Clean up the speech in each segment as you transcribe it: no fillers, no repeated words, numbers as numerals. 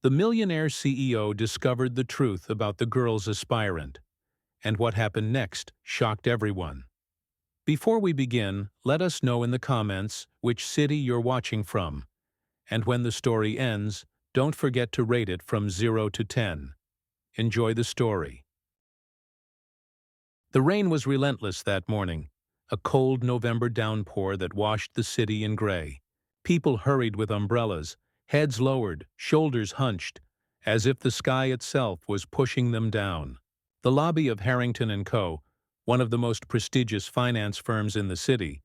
The millionaire CEO discovered the truth about the girl's aspirant, and what happened next shocked everyone. Before we begin, let us know in the comments which city you're watching from, and when the story ends, don't forget to rate it from 0 to 10. Enjoy the story. The rain was relentless that morning, a cold November downpour that washed the city in gray. People hurried with umbrellas, heads lowered, shoulders hunched, as if the sky itself was pushing them down. The lobby of Harrington & Co., one of the most prestigious finance firms in the city,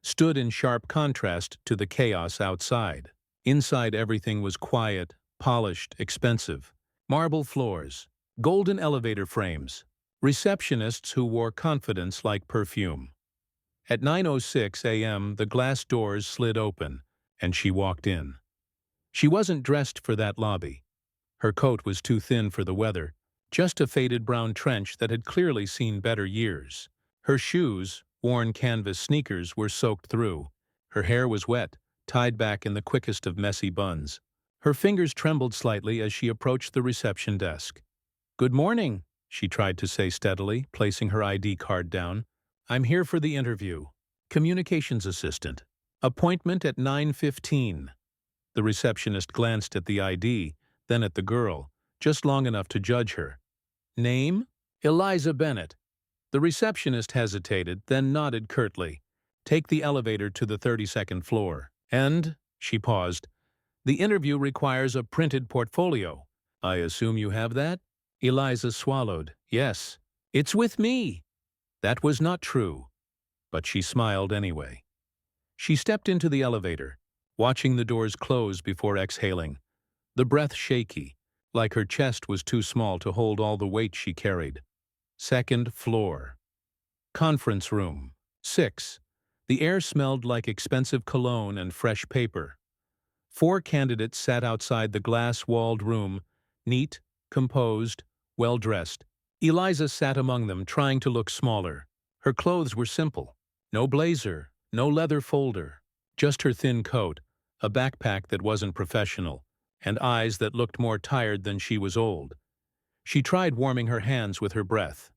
stood in sharp contrast to the chaos outside. Inside, everything was quiet, polished, expensive. Marble floors, golden elevator frames, receptionists who wore confidence like perfume. At 9:06 a.m., the glass doors slid open, and she walked in. She wasn't dressed for that lobby. Her coat was too thin for the weather, just a faded brown trench that had clearly seen better years. Her shoes, worn canvas sneakers, were soaked through. Her hair was wet, tied back in the quickest of messy buns. Her fingers trembled slightly as she approached the reception desk. "Good morning," she tried to say steadily, placing her ID card down. "I'm here for the interview. Communications assistant. Appointment at 9:15. The receptionist glanced at the ID, then at the girl, just long enough to judge her. "Name? Eliza Bennett." The receptionist hesitated, then nodded curtly. "Take the elevator to the 32nd floor. And," she paused, "the interview requires a printed portfolio. I assume you have that?" Eliza swallowed. "Yes. It's with me." That was not true, but she smiled anyway. She stepped into the elevator, watching the doors close before exhaling, the breath shaky, like her chest was too small to hold all the weight she carried. Second floor. Conference room. 6. The air smelled like expensive cologne and fresh paper. 4 candidates sat outside the glass-walled room, neat, composed, well-dressed. Eliza sat among them, trying to look smaller. Her clothes were simple. No blazer, no leather folder, just her thin coat, a backpack that wasn't professional, and eyes that looked more tired than she was old. She tried warming her hands with her breath.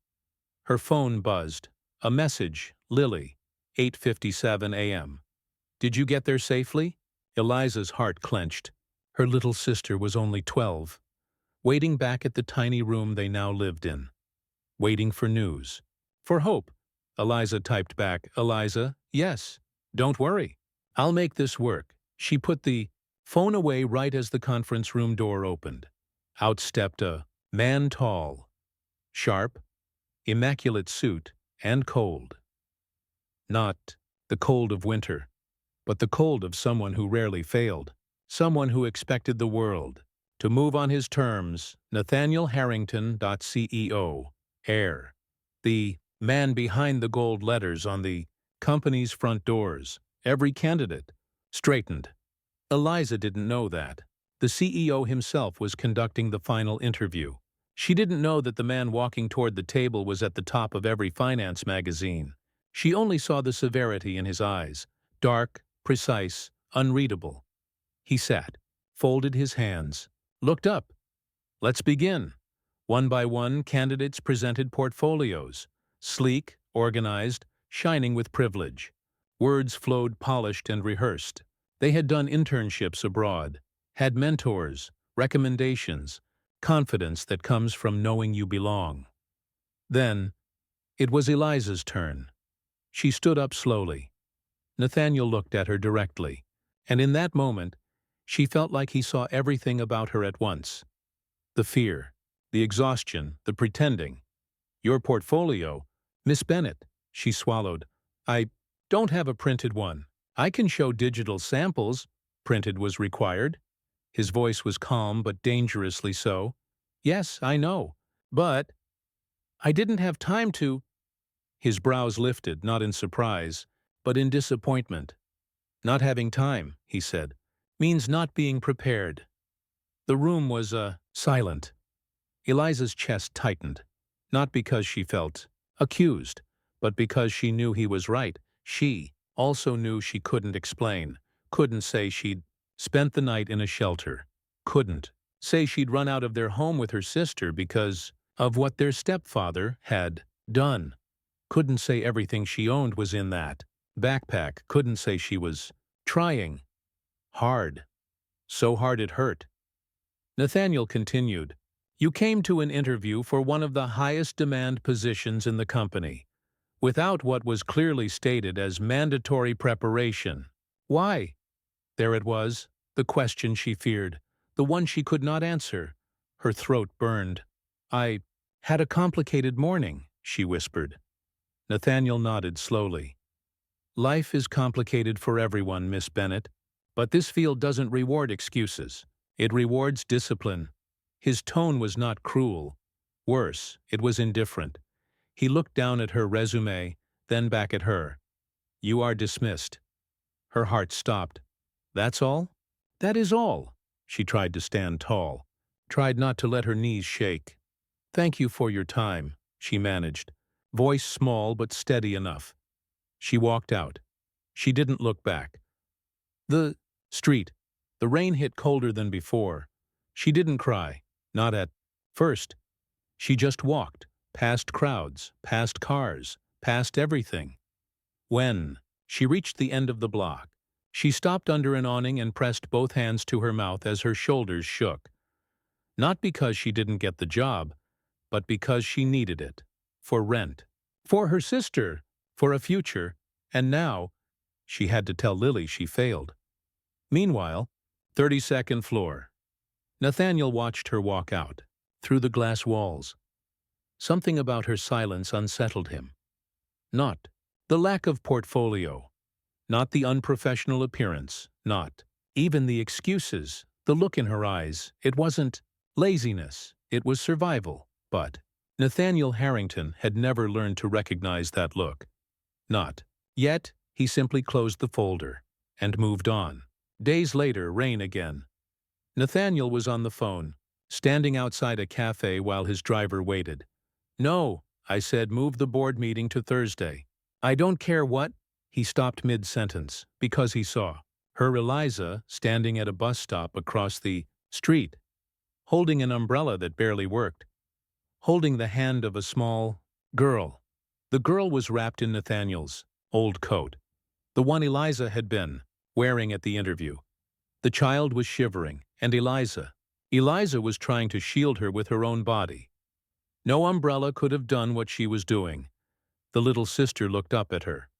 Her phone buzzed. A message, Lily, 8:57 a.m. "Did you get there safely?" Eliza's heart clenched. Her little sister was only 12, waiting back at the tiny room they now lived in. Waiting for news. For hope. Eliza typed back, "Eliza, yes. Don't worry. I'll make this work." She put the phone away right as the conference room door opened. Out stepped a man, tall, sharp, immaculate suit, and cold. Not the cold of winter, but the cold of someone who rarely failed, someone who expected the world to move on his terms. Nathaniel Harrington, CEO, heir. The man behind the gold letters on the company's front doors. Every candidate straightened. Eliza didn't know that. The CEO himself was conducting the final interview. She didn't know that the man walking toward the table was at the top of every finance magazine. She only saw the severity in his eyes, dark, precise, unreadable. He sat, folded his hands, looked up. "Let's begin." One by one, candidates presented portfolios, sleek, organized, shining with privilege. Words flowed polished and rehearsed. They had done internships abroad, had mentors, recommendations, confidence that comes from knowing you belong. Then, it was Eliza's turn. She stood up slowly. Nathaniel looked at her directly, and in that moment, she felt like he saw everything about her at once. The fear, the exhaustion, the pretending. "Your portfolio, Miss Bennett," she swallowed. "I don't have a printed one. I can show digital samples." "Printed was required." His voice was calm but dangerously so. "Yes, I know. But I didn't have time to—" His brows lifted, not in surprise, but in disappointment. "Not having time," he said, "means not being prepared." The room was silent. Eliza's chest tightened, not because she felt accused, but because she knew he was right. She also knew she couldn't explain, couldn't say she'd spent the night in a shelter, couldn't say she'd run out of their home with her sister because of what their stepfather had done. Couldn't say everything she owned was in that backpack. Couldn't say she was trying hard. So hard it hurt. Nathaniel continued, "You came to an interview for one of the highest demand positions in the company, without what was clearly stated as mandatory preparation. Why?" There it was, the question she feared, the one she could not answer. Her throat burned. "I had a complicated morning," she whispered. Nathaniel nodded slowly. "Life is complicated for everyone, Miss Bennett, but this field doesn't reward excuses. It rewards discipline." His tone was not cruel. Worse, it was indifferent. He looked down at her resume, then back at her. "You are dismissed." Her heart stopped. "That's all?" "That is all." She tried to stand tall, tried not to let her knees shake. "Thank you for your time," she managed, voice small but steady enough. She walked out. She didn't look back. The street. The rain hit colder than before. She didn't cry, not at first. She just walked, past crowds, past cars, past everything. When she reached the end of the block, she stopped under an awning and pressed both hands to her mouth as her shoulders shook. Not because she didn't get the job, but because she needed it. For rent. For her sister. For a future. And now, she had to tell Lily she failed. Meanwhile, 32nd floor. Nathaniel watched her walk out, through the glass walls. Something about her silence unsettled him. Not the lack of portfolio, not the unprofessional appearance, not even the excuses, the look in her eyes. It wasn't laziness, it was survival. But Nathaniel Harrington had never learned to recognize that look. Not yet. He simply closed the folder and moved on. Days later, rain again. Nathaniel was on the phone, standing outside a cafe while his driver waited. "No," I said, "move the board meeting to Thursday." "I don't care what." He stopped mid-sentence because he saw her Eliza standing at a bus stop across the street, holding an umbrella that barely worked, holding the hand of a small girl. The girl was wrapped in Nathaniel's old coat, the one Eliza had been wearing at the interview. The child was shivering, and Eliza was trying to shield her with her own body. No umbrella could have done what she was doing. The little sister looked up at her.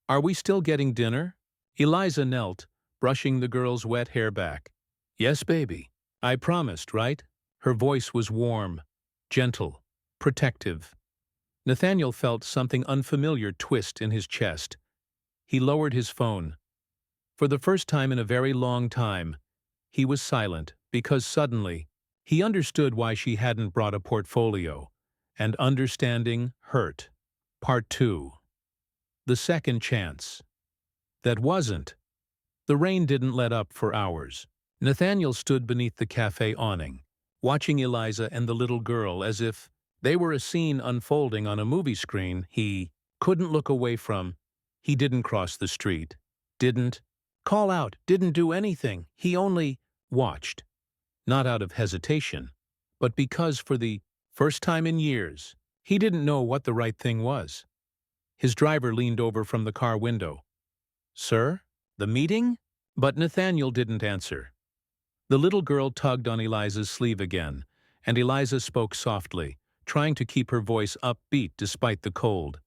"Are we still getting dinner?" Eliza knelt, brushing the girl's wet hair back. "Yes, baby. I promised, right?" Her voice was warm, gentle, protective. Nathaniel felt something unfamiliar twist in his chest. He lowered his phone. For the first time in a very long time, he was silent because suddenly he understood why she hadn't brought a portfolio, and understanding hurt. Part 2. The second chance. That wasn't. The rain didn't let up for hours. Nathaniel stood beneath the cafe awning, watching Eliza and the little girl as if they were a scene unfolding on a movie screen he couldn't look away from. He didn't cross the street, didn't call out, didn't do anything. He only watched. Not out of hesitation, but because for the first time in years, he didn't know what the right thing was. His driver leaned over from the car window. "Sir, the meeting?" But Nathaniel didn't answer. The little girl tugged on Eliza's sleeve again, and Eliza spoke softly, trying to keep her voice upbeat despite the cold.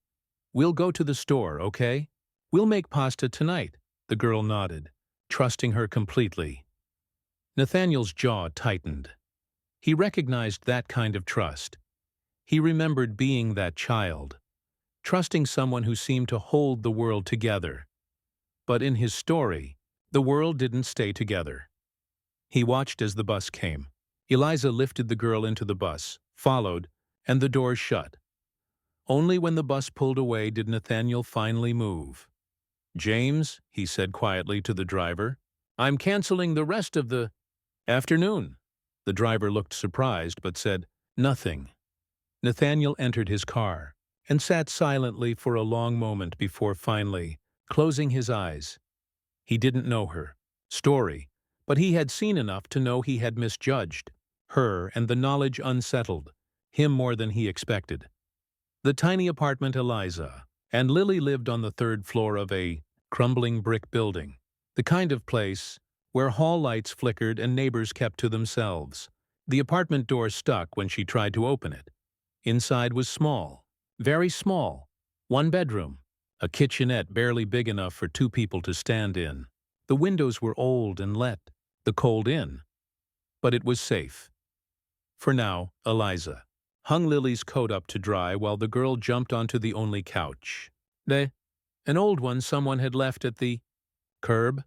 "We'll go to the store, okay? We'll make pasta tonight." The girl nodded, trusting her completely. Nathaniel's jaw tightened. He recognized that kind of trust. He remembered being that child, trusting someone who seemed to hold the world together. But in his story, the world didn't stay together. He watched as the bus came. Eliza lifted the girl into the bus, followed, and the doors shut. Only when the bus pulled away did Nathaniel finally move. "James," he said quietly to the driver, "I'm canceling the rest of the afternoon." The driver looked surprised but said nothing. Nathaniel entered his car and sat silently for a long moment before finally closing his eyes. He didn't know her story, but he had seen enough to know he had misjudged. Her and the knowledge unsettled him more than he expected. The tiny apartment Eliza and Lily lived on the third floor of a crumbling brick building, the kind of place where hall lights flickered and neighbors kept to themselves. The apartment door stuck when she tried to open it. Inside was small, very small, one bedroom, a kitchenette barely big enough for two people to stand in. The windows were old and let the cold in, but it was safe. For now, Eliza hung Lily's coat up to dry while the girl jumped onto the only couch. An old one someone had left at the curb.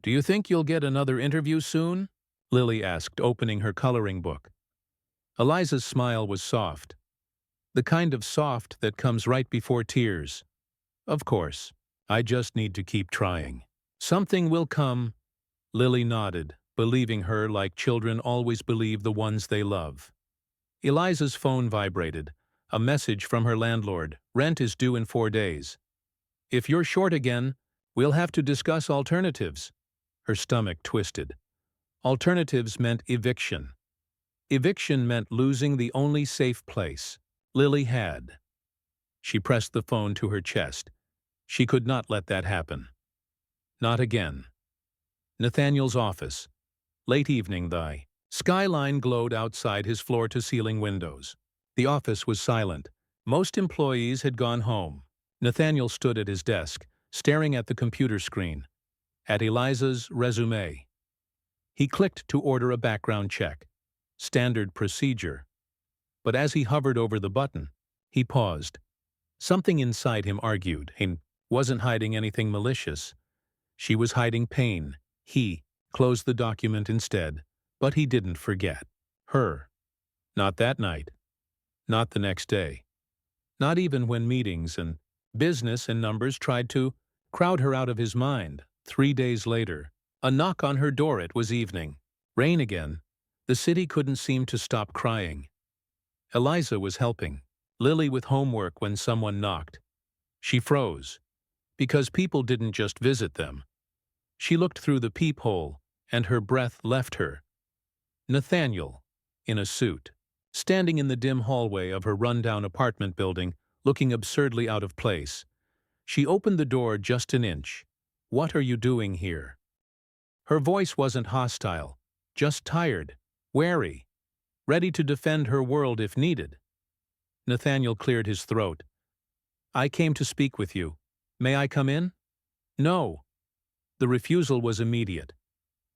"Do you think you'll get another interview soon?" Lily asked, opening her coloring book. Eliza's smile was soft, the kind of soft that comes right before tears. "Of course, I just need to keep trying. Something will come." Lily nodded, believing her like children always believe the ones they love. Eliza's phone vibrated. A message from her landlord. "Rent is due in 4 days. If you're short again, we'll have to discuss alternatives." Her stomach twisted. Alternatives meant eviction. Eviction meant losing the only safe place Lily had. She pressed the phone to her chest. She could not let that happen. Not again. Nathaniel's office. Late evening, the skyline glowed outside his floor-to-ceiling windows. The office was silent. Most employees had gone home. Nathaniel stood at his desk, staring at the computer screen, at Eliza's resume. He clicked to order a background check. Standard procedure. But as he hovered over the button, he paused. Something inside him argued he wasn't hiding anything malicious. She was hiding pain. He closed the document instead, but he didn't forget her. Not that night. Not the next day. Not even when meetings and business and numbers tried to crowd her out of his mind. 3 days later, a knock on her door. It was evening. Rain again. The city couldn't seem to stop crying. Eliza was helping Lily with homework when someone knocked. She froze, because people didn't just visit them. She looked through the peephole, and her breath left her. Nathaniel, in a suit, standing in the dim hallway of her rundown apartment building, looking absurdly out of place. She opened the door just an inch. "What are you doing here?" Her voice wasn't hostile, just tired, wary, ready to defend her world if needed. Nathaniel cleared his throat. "I came to speak with you. May I come in?" "No." The refusal was immediate.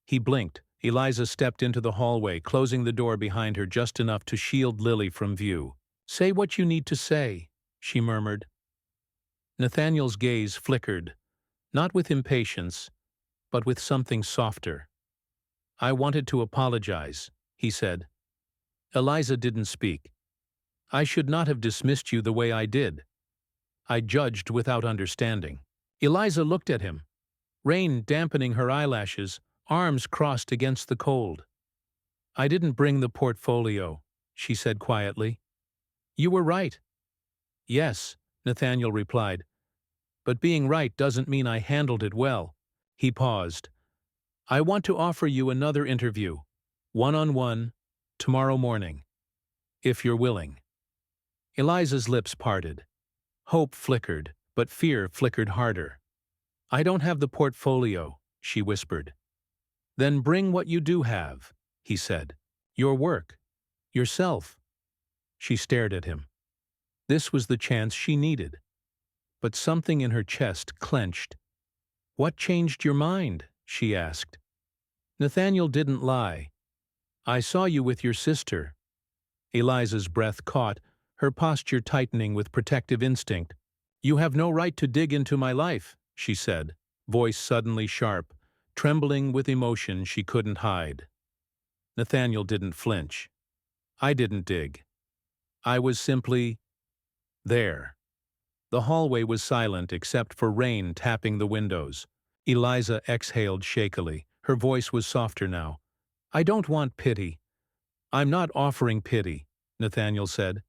He blinked. Eliza stepped into the hallway, closing the door behind her just enough to shield Lily from view. "Say what you need to say," she murmured. Nathaniel's gaze flickered, not with impatience, but with something softer. "I wanted to apologize," he said. Eliza didn't speak. "I should not have dismissed you the way I did. I judged without understanding." Eliza looked at him, rain dampening her eyelashes, arms crossed against the cold. "I didn't bring the portfolio," she said quietly. "You were right." "Yes," Nathaniel replied. "But being right doesn't mean I handled it well." He paused. "I want to offer you another interview, one-on-one, tomorrow morning, if you're willing." Eliza's lips parted. Hope flickered, but fear flickered harder. "I don't have the portfolio," she whispered. "Then bring what you do have," he said. "Your work. Yourself." She stared at him. This was the chance she needed. But something in her chest clenched. "What changed your mind?" she asked. Nathaniel didn't lie. "I saw you with your sister." Eliza's breath caught, her posture tightening with protective instinct. "You have no right to dig into my life," she said, voice suddenly sharp, trembling with emotion she couldn't hide. Nathaniel didn't flinch. "I didn't dig. I was simply there." The hallway was silent except for rain tapping the windows. Eliza exhaled shakily. Her voice was softer now. "I don't want pity." "I'm not offering pity," Nathaniel said.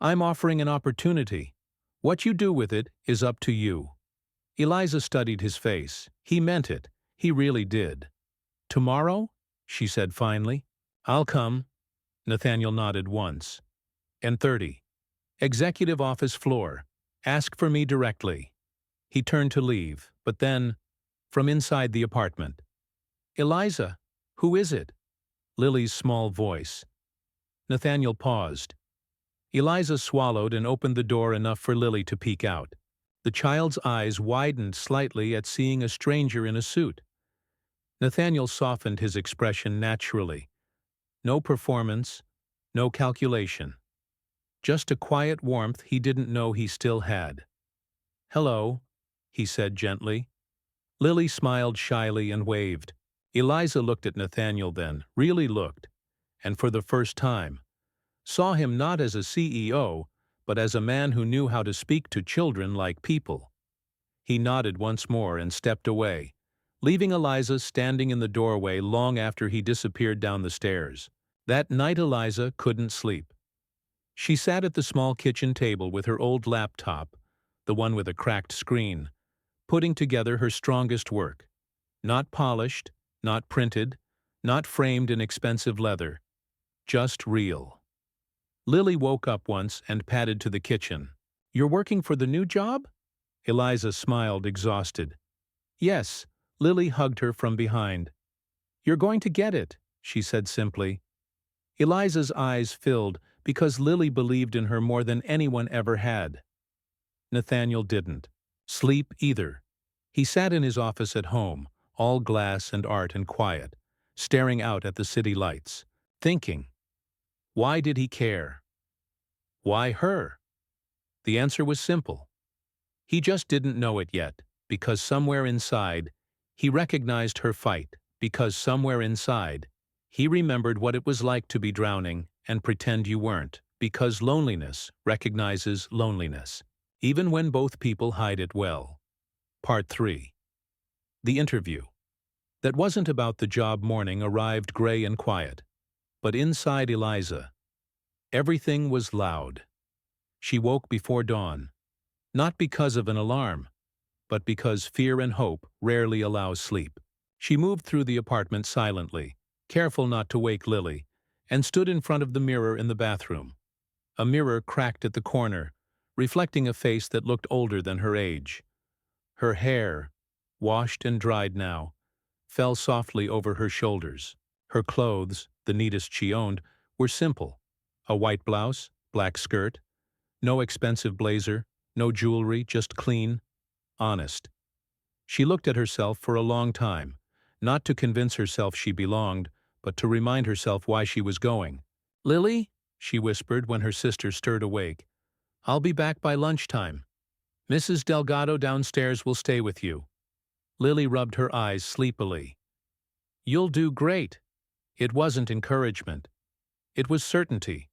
"I'm offering an opportunity. What you do with it is up to you." Eliza studied his face. He meant it. He really did. "Tomorrow?" she said finally. "I'll come," Nathaniel nodded once. And 30. Executive office floor. Ask for me directly. He turned to leave, but then, from inside the apartment. Eliza, who is it? Lily's small voice. Nathaniel paused. Eliza swallowed and opened the door enough for Lily to peek out. The child's eyes widened slightly at seeing a stranger in a suit. Nathaniel softened his expression naturally. No performance, no calculation. Just a quiet warmth he didn't know he still had. Hello, he said gently. Lily smiled shyly and waved. Eliza looked at Nathaniel then, really looked, and for the first time, saw him not as a CEO, but as a man who knew how to speak to children like people. He nodded once more and stepped away, leaving Eliza standing in the doorway long after he disappeared down the stairs. That night Eliza couldn't sleep. She sat at the small kitchen table with her old laptop, the one with a cracked screen, putting together her strongest work. Not polished, not printed, not framed in expensive leather. Just real. Lily woke up once and padded to the kitchen. You're working for the new job? Eliza smiled, exhausted. Yes, Lily hugged her from behind. You're going to get it, she said simply. Eliza's eyes filled because Lily believed in her more than anyone ever had. Nathaniel didn't. Sleep either. He sat in his office at home, all glass and art and quiet, staring out at the city lights, thinking. Why did he care? Why her? The answer was simple. He just didn't know it yet, because somewhere inside, he recognized her fight, because somewhere inside, he remembered what it was like to be drowning and pretend you weren't, because loneliness recognizes loneliness, even when both people hide it well. Part 3. The interview. That wasn't about the job morning arrived gray and quiet, but inside Eliza, everything was loud. She woke before dawn, not because of an alarm, but because fear and hope rarely allow sleep. She moved through the apartment silently, careful not to wake Lily, and stood in front of the mirror in the bathroom. A mirror cracked at the corner, reflecting a face that looked older than her age. Her hair, washed and dried now, fell softly over her shoulders. Her clothes, the neatest she owned, were simple. A white blouse, black skirt, no expensive blazer, no jewelry, just clean, honest. She looked at herself for a long time, not to convince herself she belonged, but to remind herself why she was going. Lily, she whispered when her sister stirred awake, I'll be back by lunchtime. Mrs. Delgado downstairs will stay with you. Lily rubbed her eyes sleepily. You'll do great. It wasn't encouragement. It was certainty,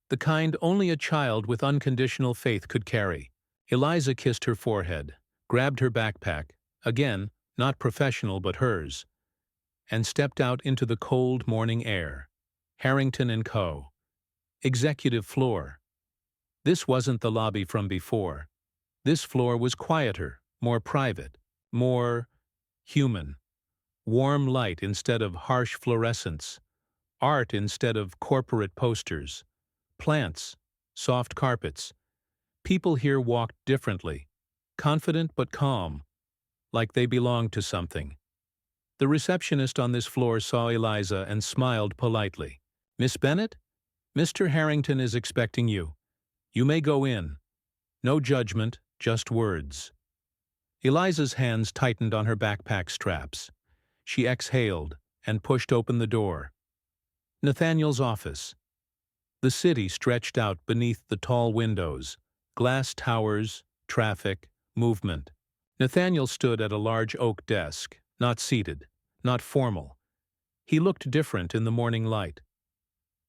the kind only a child with unconditional faith could carry. Eliza kissed her forehead, grabbed her backpack, again, not professional but hers, and stepped out into the cold morning air. Harrington and Co. Executive floor. This wasn't the lobby from before. This floor was quieter, more private, more human. Warm light instead of harsh fluorescence. Art instead of corporate posters. Plants, soft carpets. People here walked differently, confident but calm, like they belonged to something. The receptionist on this floor saw Eliza and smiled politely. Miss Bennett? Mr. Harrington is expecting you. You may go in. No judgment, just words. Eliza's hands tightened on her backpack straps. She exhaled and pushed open the door. Nathaniel's office. The city stretched out beneath the tall windows, glass towers, traffic, movement. Nathaniel stood at a large oak desk, not seated, not formal. He looked different in the morning light.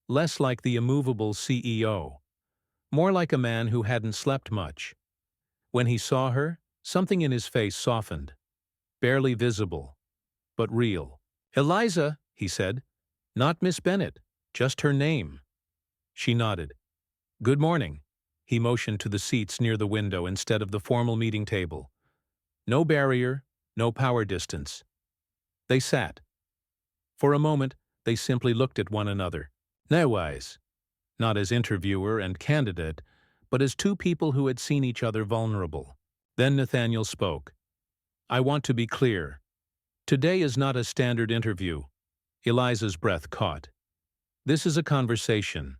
Less like the immovable CEO, more like a man who hadn't slept much. When he saw her, something in his face softened, barely visible, but real. Eliza, he said, not Miss Bennett, just her name. She nodded. Good morning. He motioned to the seats near the window instead of the formal meeting table. No barrier, no power distance. They sat. For a moment, they simply looked at one another. Nawise, not as interviewer and candidate, but as two people who had seen each other vulnerable. Then Nathaniel spoke. I want to be clear. Today is not a standard interview. Eliza's breath caught. This is a conversation.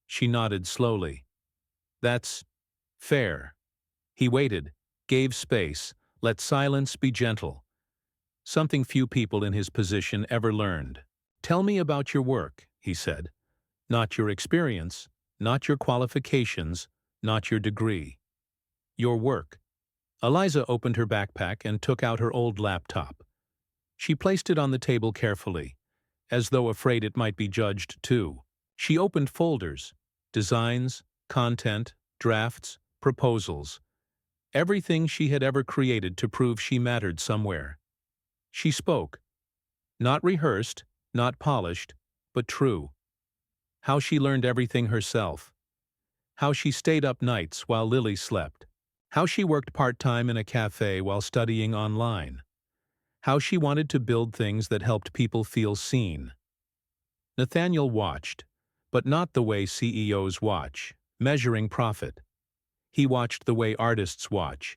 She nodded slowly. That's fair. He waited, gave space, let silence be gentle. Something few people in his position ever learned. Tell me about your work, he said. Not your experience, not your qualifications, not your degree. Your work. Eliza opened her backpack and took out her old laptop. She placed it on the table carefully, as though afraid it might be judged too. She opened folders, designs, content, drafts, proposals, everything she had ever created to prove she mattered somewhere. She spoke. Not rehearsed, not polished, but true. How she learned everything herself. How she stayed up nights while Lily slept. How she worked part-time in a cafe while studying online. How she wanted to build things that helped people feel seen. Nathaniel watched, but not the way CEOs watch, measuring profit. He watched the way artists watch,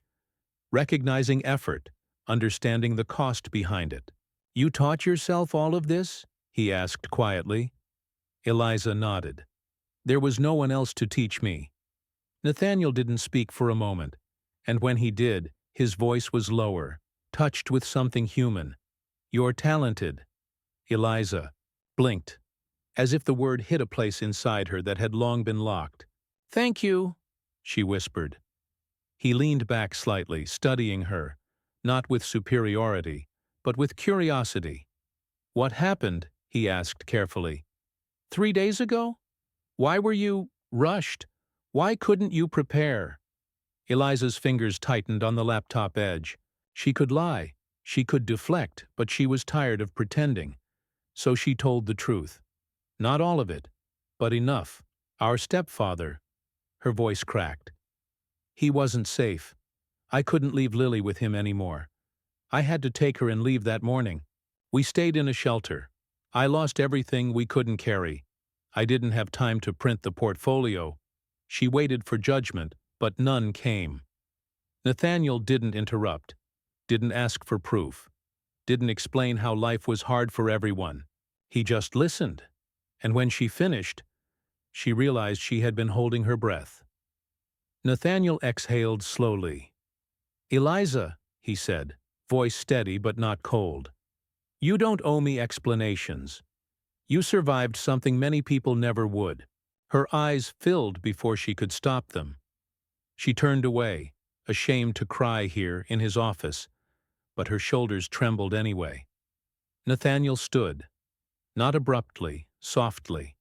recognizing effort, understanding the cost behind it. You taught yourself all of this? He asked quietly. Eliza nodded. There was no one else to teach me. Nathaniel didn't speak for a moment, and when he did, his voice was lower, touched with something human. You're talented. Eliza blinked, as if the word hit a place inside her that had long been locked. Thank you, she whispered. He leaned back slightly, studying her, not with superiority, but with curiosity. What happened? He asked carefully. 3 days ago? Why were you rushed? Why couldn't you prepare? Eliza's fingers tightened on the laptop edge. She could lie, she could deflect, but she was tired of pretending. So she told the truth. Not all of it, but enough. Our stepfather. Her voice cracked. He wasn't safe. I couldn't leave Lily with him anymore. I had to take her and leave that morning. We stayed in a shelter. I lost everything we couldn't carry. I didn't have time to print the portfolio. She waited for judgment, but none came. Nathaniel didn't interrupt, didn't ask for proof, didn't explain how life was hard for everyone. He just listened. And when she finished, she realized she had been holding her breath. Nathaniel exhaled slowly. Eliza, he said, voice steady but not cold. You don't owe me explanations. You survived something many people never would. Her eyes filled before she could stop them. She turned away, ashamed to cry here in his office, but her shoulders trembled anyway. Nathaniel stood, not abruptly, softly.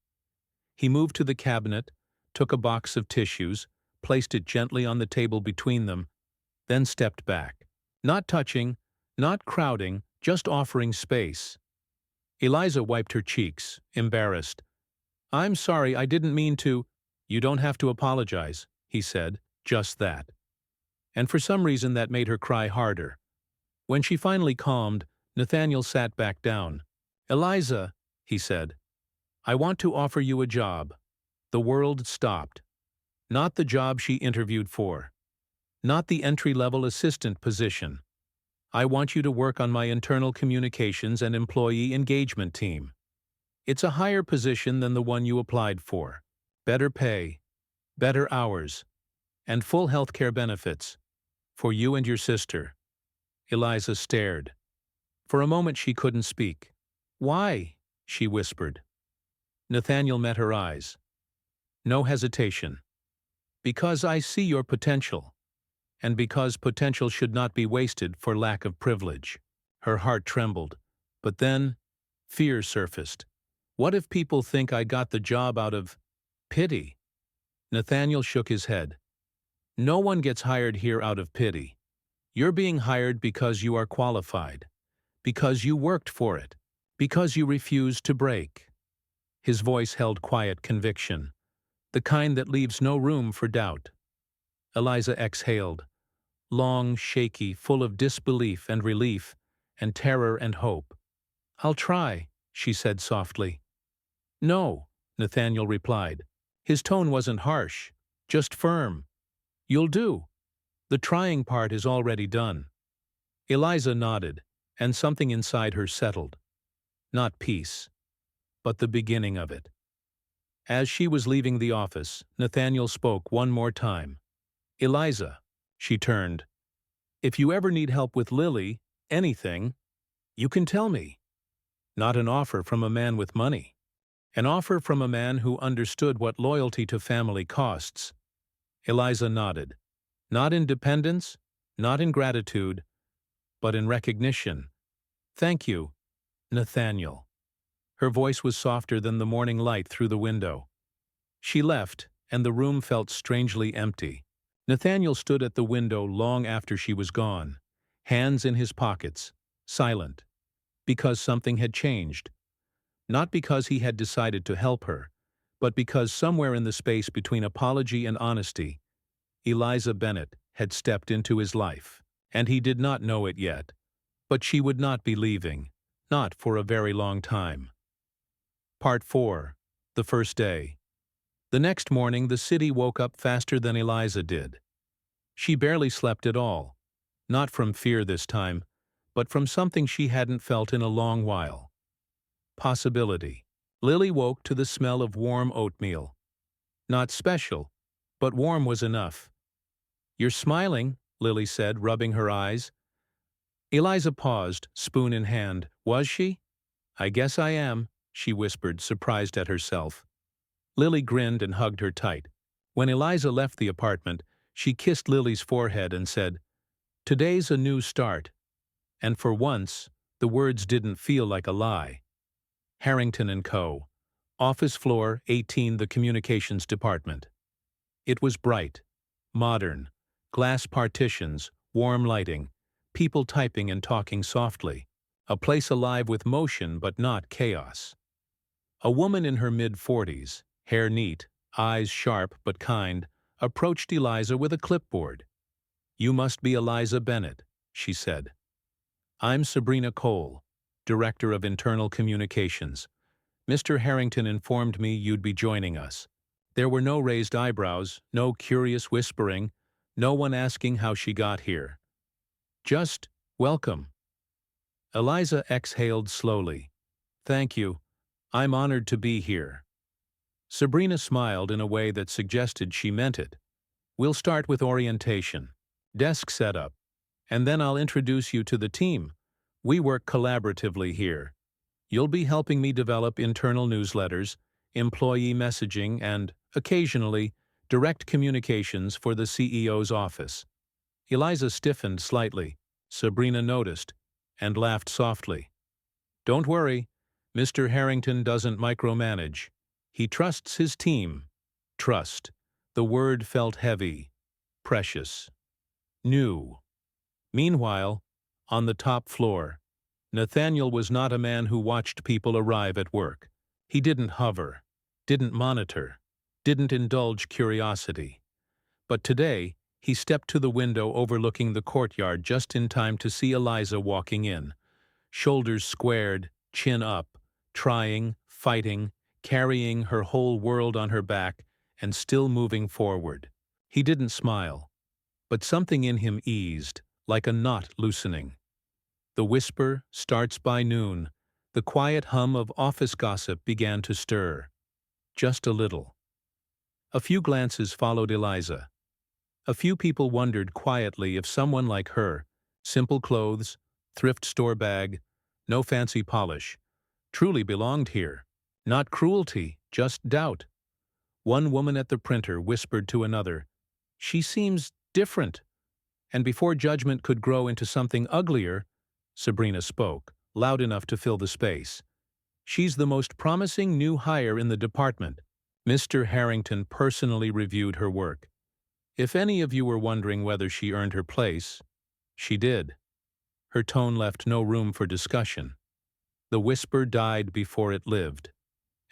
He moved to the cabinet, took a box of tissues, placed it gently on the table between them, then stepped back. Not touching, not crowding, just offering space. Eliza wiped her cheeks, embarrassed. I'm sorry, I didn't mean to. You don't have to apologize, he said, just that. And for some reason that made her cry harder. When she finally calmed, Nathaniel sat back down. Eliza, he said, I want to offer you a job. The world stopped. Not the job she interviewed for. Not the entry-level assistant position. I want you to work on my internal communications and employee engagement team. It's a higher position than the one you applied for. Better pay, better hours, and full health care benefits. For you and your sister. Eliza stared. For a moment she couldn't speak. Why? She whispered. Nathaniel met her eyes. No hesitation. Because I see your potential. And because potential should not be wasted for lack of privilege. Her heart trembled. But then, fear surfaced. What if people think I got the job out of pity? Nathaniel shook his head. No one gets hired here out of pity. You're being hired because you are qualified. Because you worked for it. Because you refused to break. His voice held quiet conviction. The kind that leaves no room for doubt. Eliza exhaled. Long, shaky, full of disbelief and relief, and terror and hope. I'll try, she said softly. No, Nathaniel replied. His tone wasn't harsh, just firm. You'll do. The trying part is already done. Eliza nodded, and something inside her settled. Not peace, but the beginning of it. As she was leaving the office, Nathaniel spoke one more time. Eliza, she turned. If you ever need help with Lily, anything, you can tell me. Not an offer from a man with money. An offer from a man who understood what loyalty to family costs. Eliza nodded. Not in dependence, not in gratitude, but in recognition. Thank you, Nathaniel. Her voice was softer than the morning light through the window. She left, and the room felt strangely empty. Nathaniel stood at the window long after she was gone, hands in his pockets, silent, because something had changed. Not because he had decided to help her, but because somewhere in the space between apology and honesty, Eliza Bennett had stepped into his life, and he did not know it yet. But she would not be leaving, not for a very long time. Part 4. The first day. The next morning, the city woke up faster than Eliza did. She barely slept at all, not from fear this time, but from something she hadn't felt in a long while. Possibility. Lily woke to the smell of warm oatmeal. Not special, but warm was enough. You're smiling, Lily said, rubbing her eyes. Eliza paused, spoon in hand. Was she? I guess I am, she whispered, surprised at herself. Lily grinned and hugged her tight. When Eliza left the apartment, she kissed Lily's forehead and said, Today's a new start. And for once, the words didn't feel like a lie. Harrington & Co. Office floor 18, the communications department. It was bright, modern, glass partitions, warm lighting, people typing and talking softly, a place alive with motion but not chaos. A woman in her mid-40s, hair neat, eyes sharp but kind, approached Eliza with a clipboard. You must be Eliza Bennett, she said. I'm Sabrina Cole, Director of Internal Communications. Mr. Harrington informed me you'd be joining us. There were no raised eyebrows, no curious whispering, no one asking how she got here. Just, welcome. Eliza exhaled slowly. Thank you. I'm honored to be here. Sabrina smiled in a way that suggested she meant it. We'll start with orientation, desk setup, and then I'll introduce you to the team. We work collaboratively here. You'll be helping me develop internal newsletters, employee messaging, and, occasionally, direct communications for the CEO's office. Eliza stiffened slightly. Sabrina noticed, and laughed softly. Don't worry, Mr. Harrington doesn't micromanage. He trusts his team. Trust. The word felt heavy, precious, new. Meanwhile, on the top floor, Nathaniel was not a man who watched people arrive at work. He didn't hover, didn't monitor, didn't indulge curiosity. But today, he stepped to the window overlooking the courtyard just in time to see Eliza walking in. Shoulders squared, chin up, trying, fighting, carrying her whole world on her back, and still moving forward. He didn't smile, but something in him eased, like a knot loosening. The whisper starts by noon. The quiet hum of office gossip began to stir. Just a little. A few glances followed Eliza. A few people wondered quietly if someone like her, simple clothes, thrift store bag, no fancy polish, truly belonged here. Not cruelty, just doubt. One woman at the printer whispered to another, "She seems different." And before judgment could grow into something uglier, Sabrina spoke, loud enough to fill the space. "She's the most promising new hire in the department." Mr. Harrington personally reviewed her work. If any of you were wondering whether she earned her place, she did. Her tone left no room for discussion. The whisper died before it lived,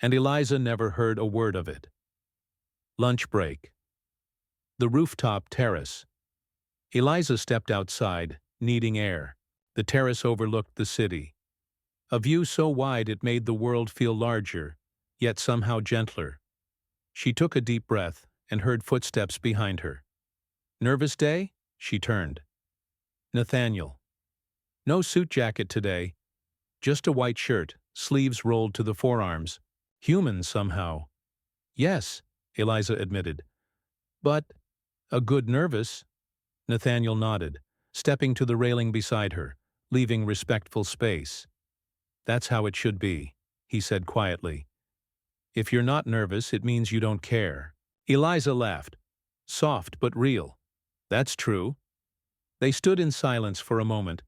and Eliza never heard a word of it. Lunch break. The rooftop terrace. Eliza stepped outside, needing air. The terrace overlooked the city. A view so wide it made the world feel larger, yet somehow gentler. She took a deep breath and heard footsteps behind her. Nervous day? She turned. Nathaniel. No suit jacket today, just a white shirt, sleeves rolled to the forearms. Human somehow. Yes, Eliza admitted. But a good nervous. Nathaniel nodded, stepping to the railing beside her, leaving respectful space. That's how it should be, he said quietly. If you're not nervous, it means you don't care. Eliza laughed. Soft but real. That's true. They stood in silence for a moment.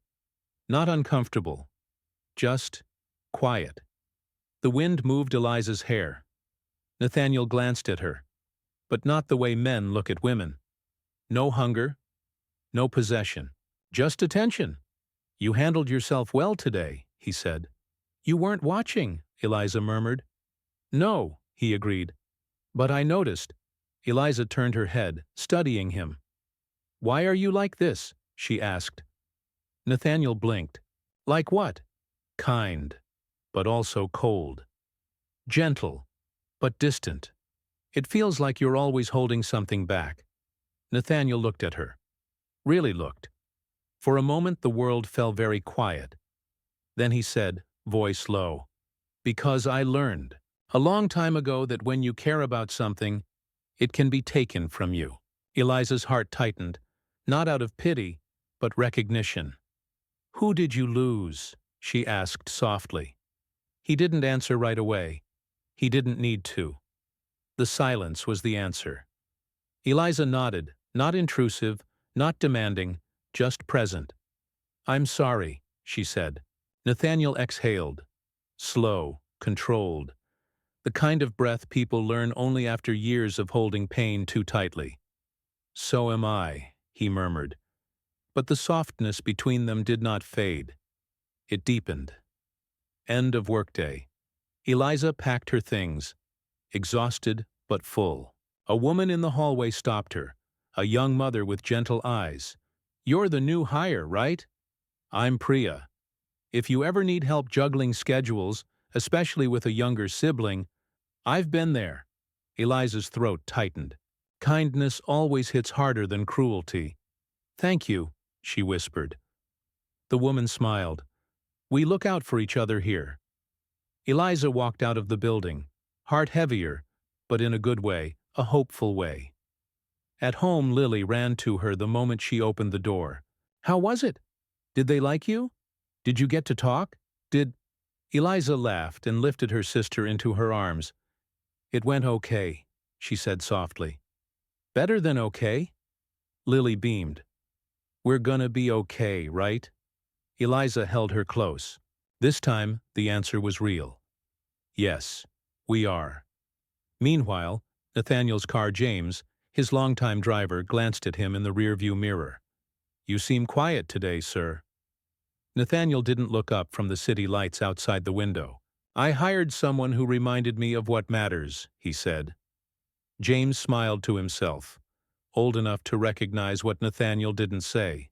Not uncomfortable. Just quiet. The wind moved Eliza's hair. Nathaniel glanced at her, but not the way men look at women. No hunger, no possession, just attention. You handled yourself well today, he said. You weren't watching, Eliza murmured. No, he agreed. But I noticed. Eliza turned her head, studying him. Why are you like this? She asked. Nathaniel blinked. Like what? Kind, but also cold. Gentle, but distant. It feels like you're always holding something back. Nathaniel looked at her. Really looked. For a moment the world fell very quiet. Then he said, voice low, because I learned a long time ago that when you care about something, it can be taken from you. Eliza's heart tightened, not out of pity, but recognition. Who did you lose? She asked softly. He didn't answer right away. He didn't need to. The silence was the answer. Eliza nodded, not intrusive, not demanding, just present. I'm sorry, she said. Nathaniel exhaled. Slow, controlled. The kind of breath people learn only after years of holding pain too tightly. So am I, he murmured. But the softness between them did not fade. It deepened. End of workday. Eliza packed her things, exhausted but full. A woman in the hallway stopped her, a young mother with gentle eyes. You're the new hire, right? I'm Priya. If you ever need help juggling schedules, especially with a younger sibling, I've been there. Eliza's throat tightened. Kindness always hits harder than cruelty. Thank you, she whispered. The woman smiled. We look out for each other here. Eliza walked out of the building, heart heavier, but in a good way, a hopeful way. At home, Lily ran to her the moment she opened the door. How was it? Did they like you? Did you get to talk? Eliza laughed and lifted her sister into her arms. It went okay, she said softly. Better than okay? Lily beamed. We're gonna be okay, right? Eliza held her close. This time, the answer was real. Yes, we are. Meanwhile, Nathaniel's car, James, his longtime driver, glanced at him in the rearview mirror. You seem quiet today, sir. Nathaniel didn't look up from the city lights outside the window. I hired someone who reminded me of what matters, he said. James smiled to himself, old enough to recognize what Nathaniel didn't say.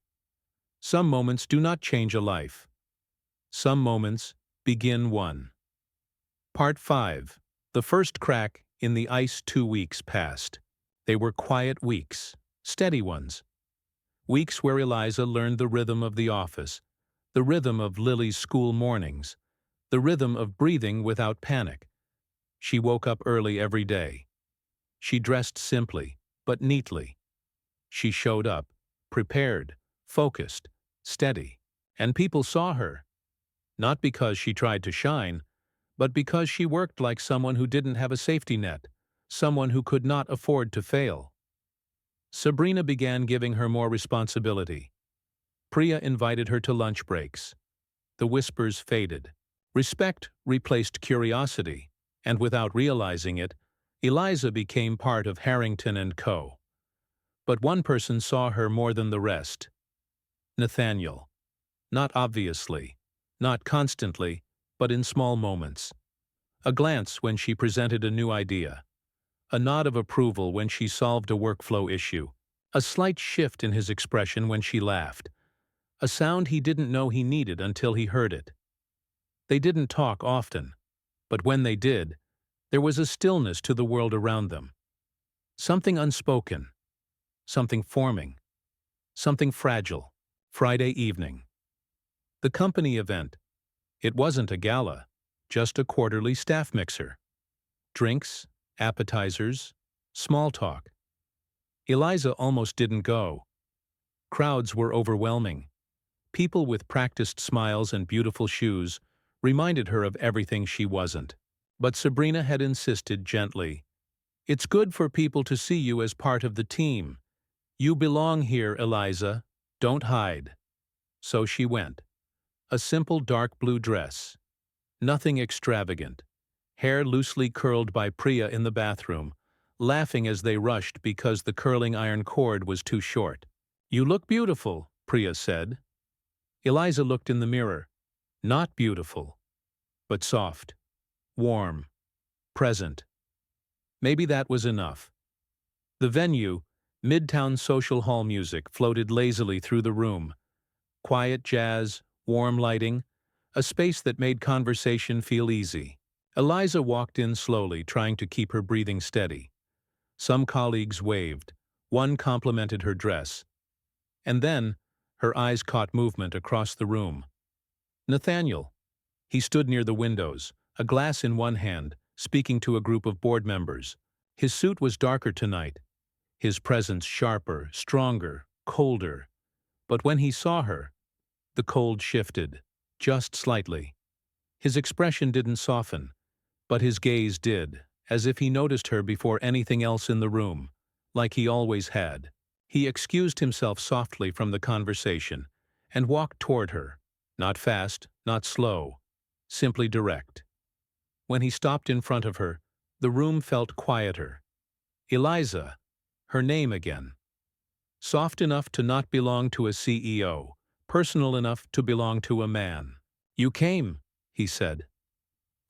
Some moments do not change a life. Some moments begin one. Part 5. The first crack in the ice. 2 weeks passed. They were quiet weeks, steady ones. Weeks where Eliza learned the rhythm of the office, the rhythm of Lily's school mornings, the rhythm of breathing without panic. She woke up early every day. She dressed simply, but neatly. She showed up, prepared, focused, steady, and people saw her. Not because she tried to shine, but because she worked like someone who didn't have a safety net, someone who could not afford to fail. Sabrina began giving her more responsibility. Priya invited her to lunch breaks. The whispers faded. Respect replaced curiosity, and without realizing it, Eliza became part of Harrington & Co. But one person saw her more than the rest. Nathaniel. Not obviously, not constantly, but in small moments. A glance when she presented a new idea. A nod of approval when she solved a workflow issue. A slight shift in his expression when she laughed. A sound he didn't know he needed until he heard it. They didn't talk often, but when they did, There was a stillness to the world around them. Something unspoken, something forming, something fragile. Friday evening. The company event. It wasn't a gala, just a quarterly staff mixer. Drinks, appetizers, small talk. Eliza almost didn't go. Crowds were overwhelming. People with practiced smiles and beautiful shoes reminded her of everything she wasn't. But Sabrina had insisted gently. "It's good for people to see you as part of the team. You belong here, Eliza. Don't hide." So she went. A simple dark blue dress. Nothing extravagant. Hair loosely curled by Priya in the bathroom, laughing as they rushed because the curling iron cord was too short. "You look beautiful," Priya said. Eliza looked in the mirror. Not beautiful, but soft, warm, present. Maybe that was enough. The venue, Midtown Social Hall music, floated lazily through the room. Quiet jazz, warm lighting, a space that made conversation feel easy. Eliza walked in slowly, trying to keep her breathing steady. Some colleagues waved. One complimented her dress. And then, her eyes caught movement across the room. Nathaniel. He stood near the windows, a glass in one hand, speaking to a group of board members. His suit was darker tonight, his presence sharper, stronger, colder. But when he saw her, the cold shifted, just slightly. His expression didn't soften, but his gaze did, as if he noticed her before anything else in the room, like he always had. He excused himself softly from the conversation and walked toward her, not fast, not slow, simply direct. When he stopped in front of her, the room felt quieter. Eliza, her name again. Soft enough to not belong to a CEO, personal enough to belong to a man. "You came," he said.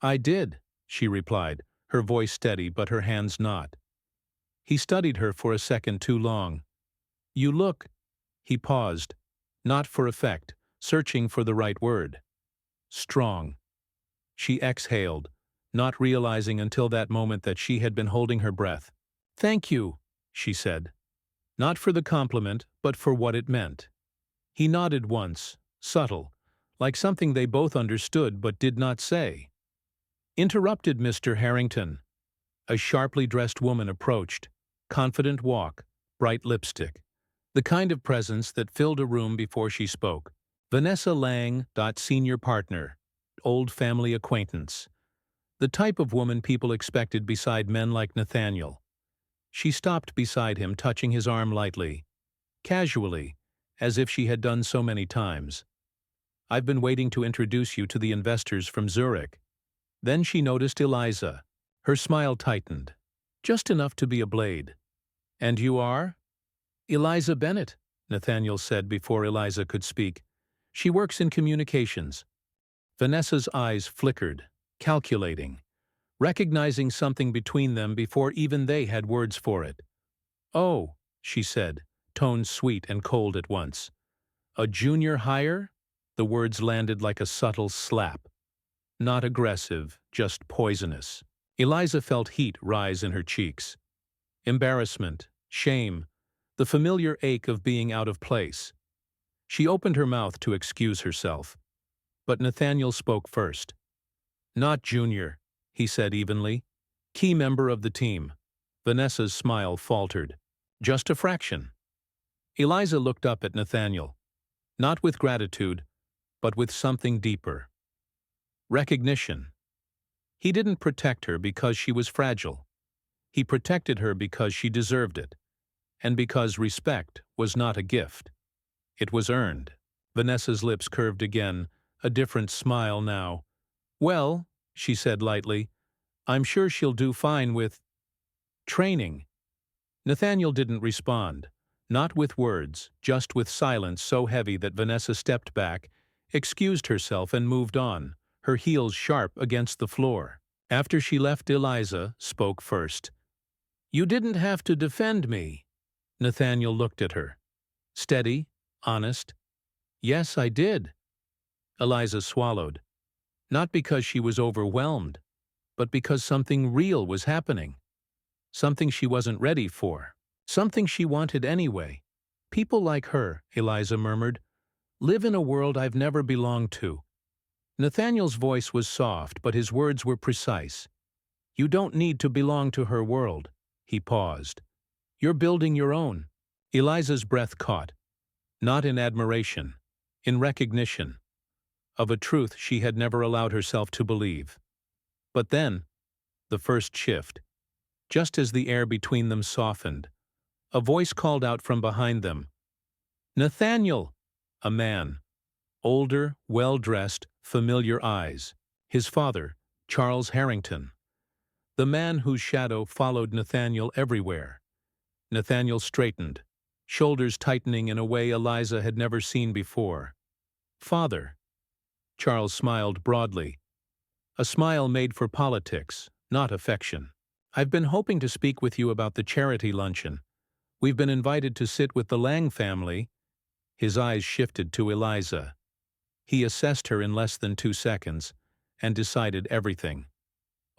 "I did," she replied, her voice steady but her hands not. He studied her for a second too long. "You look—" He paused, not for effect, searching for the right word. "Strong." She exhaled, not realizing until that moment that she had been holding her breath. "Thank you," she said. Not for the compliment, but for what it meant. He nodded once, subtle, like something they both understood but did not say. "Interrupted, Mr. Harrington." A sharply dressed woman approached, confident walk, bright lipstick. The kind of presence that filled a room before she spoke. Vanessa Lang, senior partner, old family acquaintance. The type of woman people expected beside men like Nathaniel. She stopped beside him, touching his arm lightly, casually, as if she had done so many times. "I've been waiting to introduce you to the investors from Zurich." Then she noticed Eliza. Her smile tightened, just enough to be a blade. "And you are?" "Eliza Bennett," Nathaniel said before Eliza could speak. "She works in communications." Vanessa's eyes flickered, calculating, recognizing something between them before even they had words for it. "Oh," she said, tone sweet and cold at once. "A junior hire?" The words landed like a subtle slap. Not aggressive, just poisonous. Eliza felt heat rise in her cheeks. Embarrassment, shame, the familiar ache of being out of place. She opened her mouth to excuse herself. But Nathaniel spoke first. "Not junior," he said evenly. "Key member of the team." Vanessa's smile faltered. "Just a fraction." Eliza looked up at Nathaniel, not with gratitude, but with something deeper. Recognition. He didn't protect her because she was fragile. He protected her because she deserved it, and because respect was not a gift. It was earned. Vanessa's lips curved again, a different smile now. "Well," she said lightly, "I'm sure she'll do fine with training." Nathaniel didn't respond, not with words, just with silence so heavy that Vanessa stepped back, excused herself and moved on, her heels sharp against the floor. After she left, Eliza spoke first. "You didn't have to defend me." Nathaniel looked at her. Steady, honest. "Yes, I did." Eliza swallowed. Not because she was overwhelmed, but because something real was happening. Something she wasn't ready for. Something she wanted anyway. People like her, Eliza murmured, live in a world I've never belonged to. Nathaniel's voice was soft, but his words were precise. You don't need to belong to her world. He paused. You're building your own. Eliza's breath caught, not in admiration, in recognition, of a truth she had never allowed herself to believe. But then, the first shift, just as the air between them softened, a voice called out from behind them. Nathaniel! A man. Older, well-dressed, familiar eyes. His father, Charles Harrington. The man whose shadow followed Nathaniel everywhere. Nathaniel straightened, shoulders tightening in a way Eliza had never seen before. Father. Charles smiled broadly. A smile made for politics, not affection. I've been hoping to speak with you about the charity luncheon. We've been invited to sit with the Lang family. His eyes shifted to Eliza. He assessed her in less than 2 seconds and decided everything.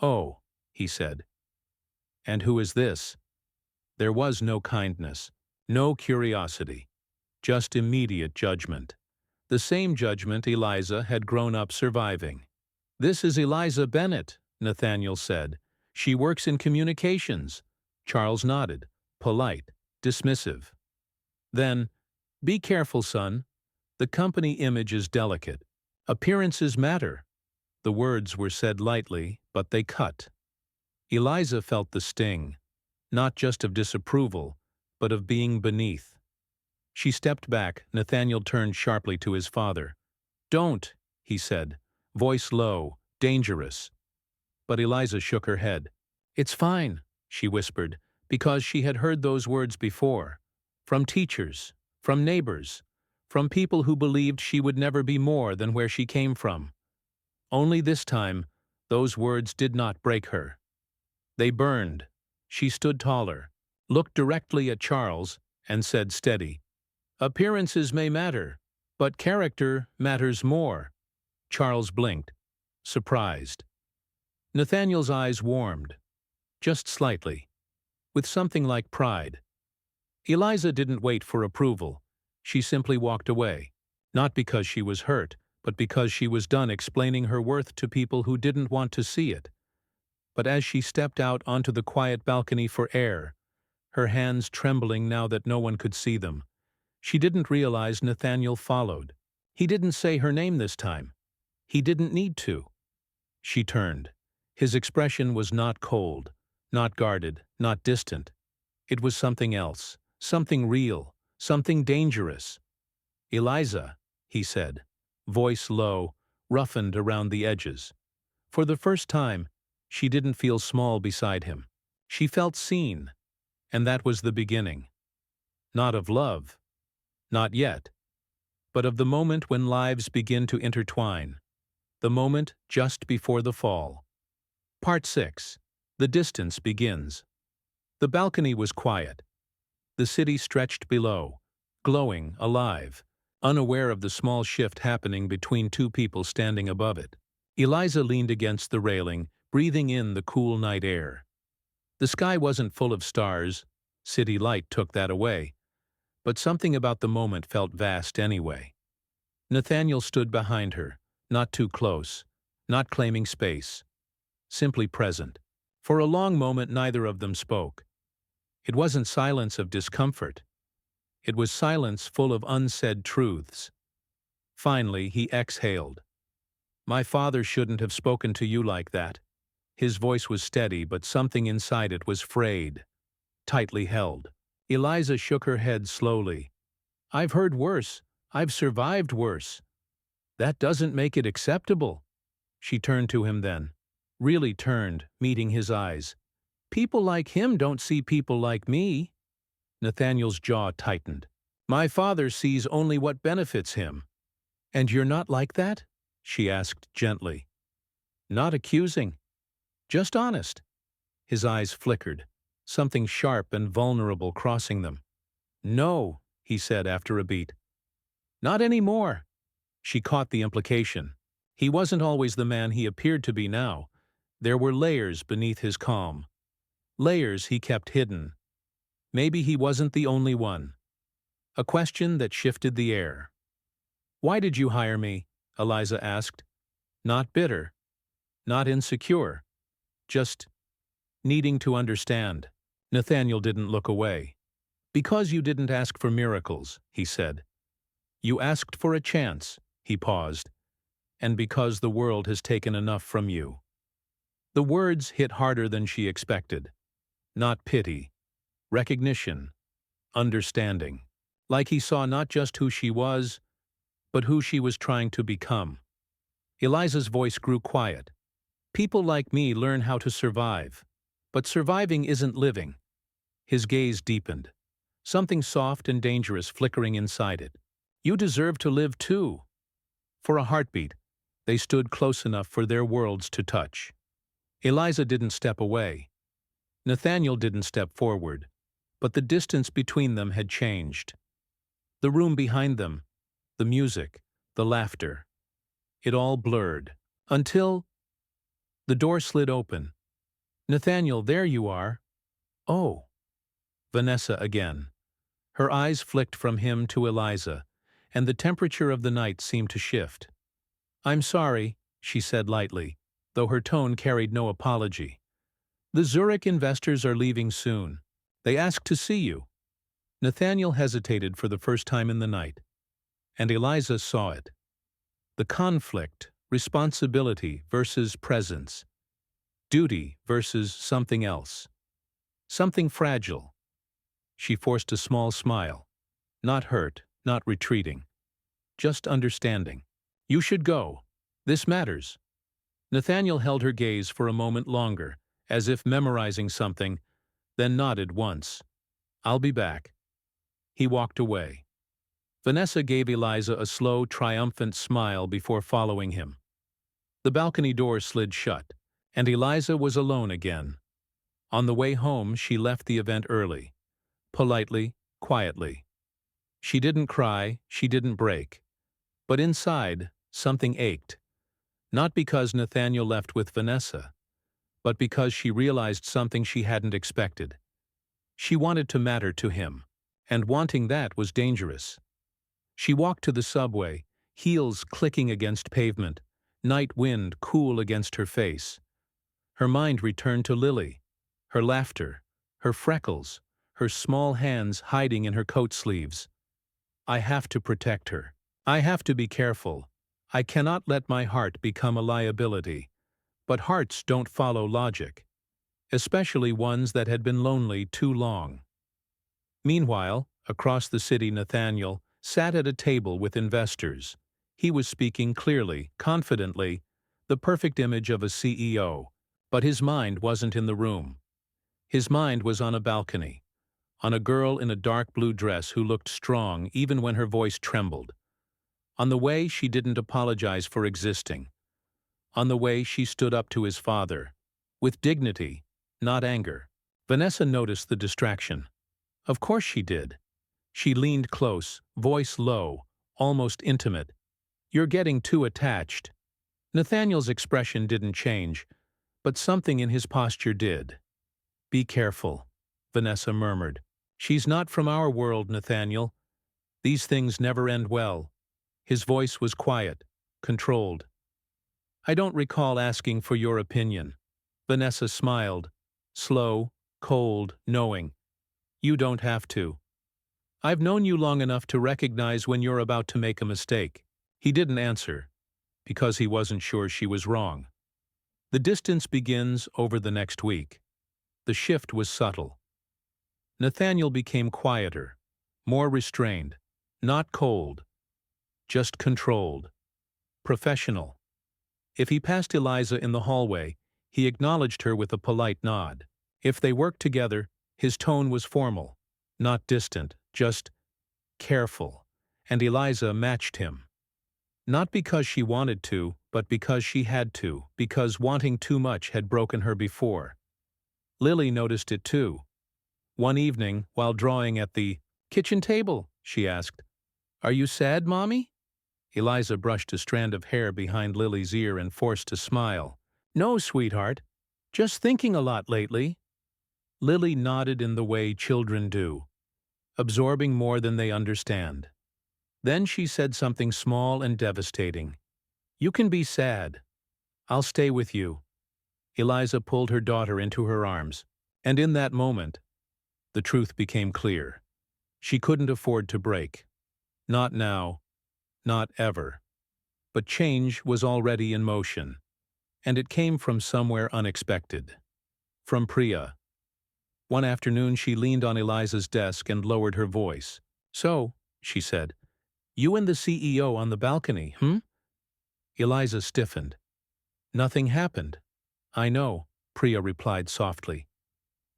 Oh, he said. And who is this? There was no kindness, no curiosity, just immediate judgment. The same judgment Eliza had grown up surviving. This is Eliza Bennett, Nathaniel said. She works in communications. Charles nodded, polite, dismissive. Then, be careful, son. The company image is delicate. Appearances matter. The words were said lightly, but they cut. Eliza felt the sting, not just of disapproval, but of being beneath. She stepped back. Nathaniel turned sharply to his father. Don't, he said, voice low, dangerous. But Eliza shook her head. It's fine, she whispered, because she had heard those words before. From teachers, from neighbors, from people who believed she would never be more than where she came from. Only this time, those words did not break her. They burned. She stood taller, looked directly at Charles, and said steady, Appearances may matter, but character matters more. Charles blinked, surprised. Nathaniel's eyes warmed, just slightly, with something like pride. Eliza didn't wait for approval. She simply walked away, not because she was hurt, but because she was done explaining her worth to people who didn't want to see it. But as she stepped out onto the quiet balcony for air, her hands trembling now that no one could see them, she didn't realize Nathaniel followed. He didn't say her name this time. He didn't need to. She turned. His expression was not cold, not guarded, not distant. It was something else, something real, something dangerous. Eliza, he said, voice low, roughened around the edges. For the first time, she didn't feel small beside him. She felt seen, and that was the beginning. Not of love, not yet, but of the moment when lives begin to intertwine, the moment just before the fall. Part 6. The distance begins. The balcony was quiet. The city stretched below, glowing, alive, unaware of the small shift happening between two people standing above it. Eliza leaned against the railing, breathing in the cool night air. The sky wasn't full of stars. City light took that away. But something about the moment felt vast anyway. Nathaniel stood behind her, not too close, not claiming space, simply present. For a long moment neither of them spoke. It wasn't silence of discomfort. It was silence full of unsaid truths. Finally, he exhaled. My father shouldn't have spoken to you like that. His voice was steady, but something inside it was frayed, tightly held. Eliza shook her head slowly. I've heard worse. I've survived worse. That doesn't make it acceptable. She turned to him then. Really turned, meeting his eyes. People like him don't see people like me. Nathaniel's jaw tightened. My father sees only what benefits him. And you're not like that? She asked gently. Not accusing. Just honest. His eyes flickered, something sharp and vulnerable crossing them. No, he said after a beat. Not anymore. She caught the implication. He wasn't always the man he appeared to be now. There were layers beneath his calm. Layers he kept hidden. Maybe he wasn't the only one. A question that shifted the air. "Why did you hire me?" Eliza asked. Not bitter, not insecure, just needing to understand. Nathaniel didn't look away. "Because you didn't ask for miracles," he said. "You asked for a chance," he paused, "and because the world has taken enough from you." The words hit harder than she expected. Not pity, recognition, understanding. Like he saw not just who she was, but who she was trying to become. Eliza's voice grew quiet. "People like me learn how to survive. But surviving isn't living." His gaze deepened, something soft and dangerous flickering inside it. "You deserve to live too." For a heartbeat, they stood close enough for their worlds to touch. Eliza didn't step away. Nathaniel didn't step forward. But the distance between them had changed. The room behind them, the music, the laughter. It all blurred. Until the door slid open. "Nathaniel, there you are." "Oh." Vanessa again. Her eyes flicked from him to Eliza, and the temperature of the night seemed to shift. "I'm sorry," she said lightly, though her tone carried no apology. "The Zurich investors are leaving soon. They asked to see you." Nathaniel hesitated for the first time in the night, and Eliza saw it. The conflict, responsibility versus presence, duty versus something else, something fragile. She forced a small smile, not hurt, not retreating, just understanding. "You should go. This matters." Nathaniel held her gaze for a moment longer, as if memorizing something, then nodded once. "I'll be back." He walked away. Vanessa gave Eliza a slow, triumphant smile before following him. The balcony door slid shut, and Eliza was alone again. On the way home, she left the event early. Politely, quietly. She didn't cry, she didn't break. But inside, something ached. Not because Nathaniel left with Vanessa, but because she realized something she hadn't expected. She wanted to matter to him, and wanting that was dangerous. She walked to the subway, heels clicking against pavement, night wind cool against her face. Her mind returned to Lily, her laughter, her freckles, her small hands hiding in her coat sleeves. "I have to protect her. I have to be careful. I cannot let my heart become a liability." But hearts don't follow logic, especially ones that had been lonely too long. Meanwhile, across the city, Nathaniel sat at a table with investors. He was speaking clearly, confidently, the perfect image of a CEO. But his mind wasn't in the room. His mind was on a balcony, on a girl in a dark blue dress who looked strong even when her voice trembled, on the way she didn't apologize for existing, on the way she stood up to his father, with dignity, not anger. Vanessa noticed the distraction. Of course she did. She leaned close, voice low, almost intimate. "You're getting too attached." Nathaniel's expression didn't change, but something in his posture did. "Be careful," Vanessa murmured. "She's not from our world, Nathaniel. These things never end well." His voice was quiet, controlled. "I don't recall asking for your opinion." Vanessa smiled, slow, cold, knowing. "You don't have to. I've known you long enough to recognize when you're about to make a mistake." He didn't answer, because he wasn't sure she was wrong. The distance begins over the next week. The shift was subtle. Nathaniel became quieter, more restrained, not cold, just controlled, professional. If he passed Eliza in the hallway, he acknowledged her with a polite nod. If they worked together, his tone was formal, not distant, just careful, and Eliza matched him. Not because she wanted to, but because she had to, because wanting too much had broken her before. Lily noticed it too. One evening, while drawing at the kitchen table, she asked, "Are you sad, Mommy?" Eliza brushed a strand of hair behind Lily's ear and forced a smile. No, sweetheart. Just thinking a lot lately. Lily nodded in the way children do, absorbing more than they understand. Then she said something small and devastating. You can be sad. I'll stay with you. Eliza pulled her daughter into her arms, and in that moment, the truth became clear. She couldn't afford to break. Not now, not ever. But change was already in motion, and it came from somewhere unexpected. From Priya. One afternoon she leaned on Eliza's desk and lowered her voice. So, she said, you and the CEO on the balcony, hmm? Eliza stiffened. Nothing happened. I know, Priya replied softly.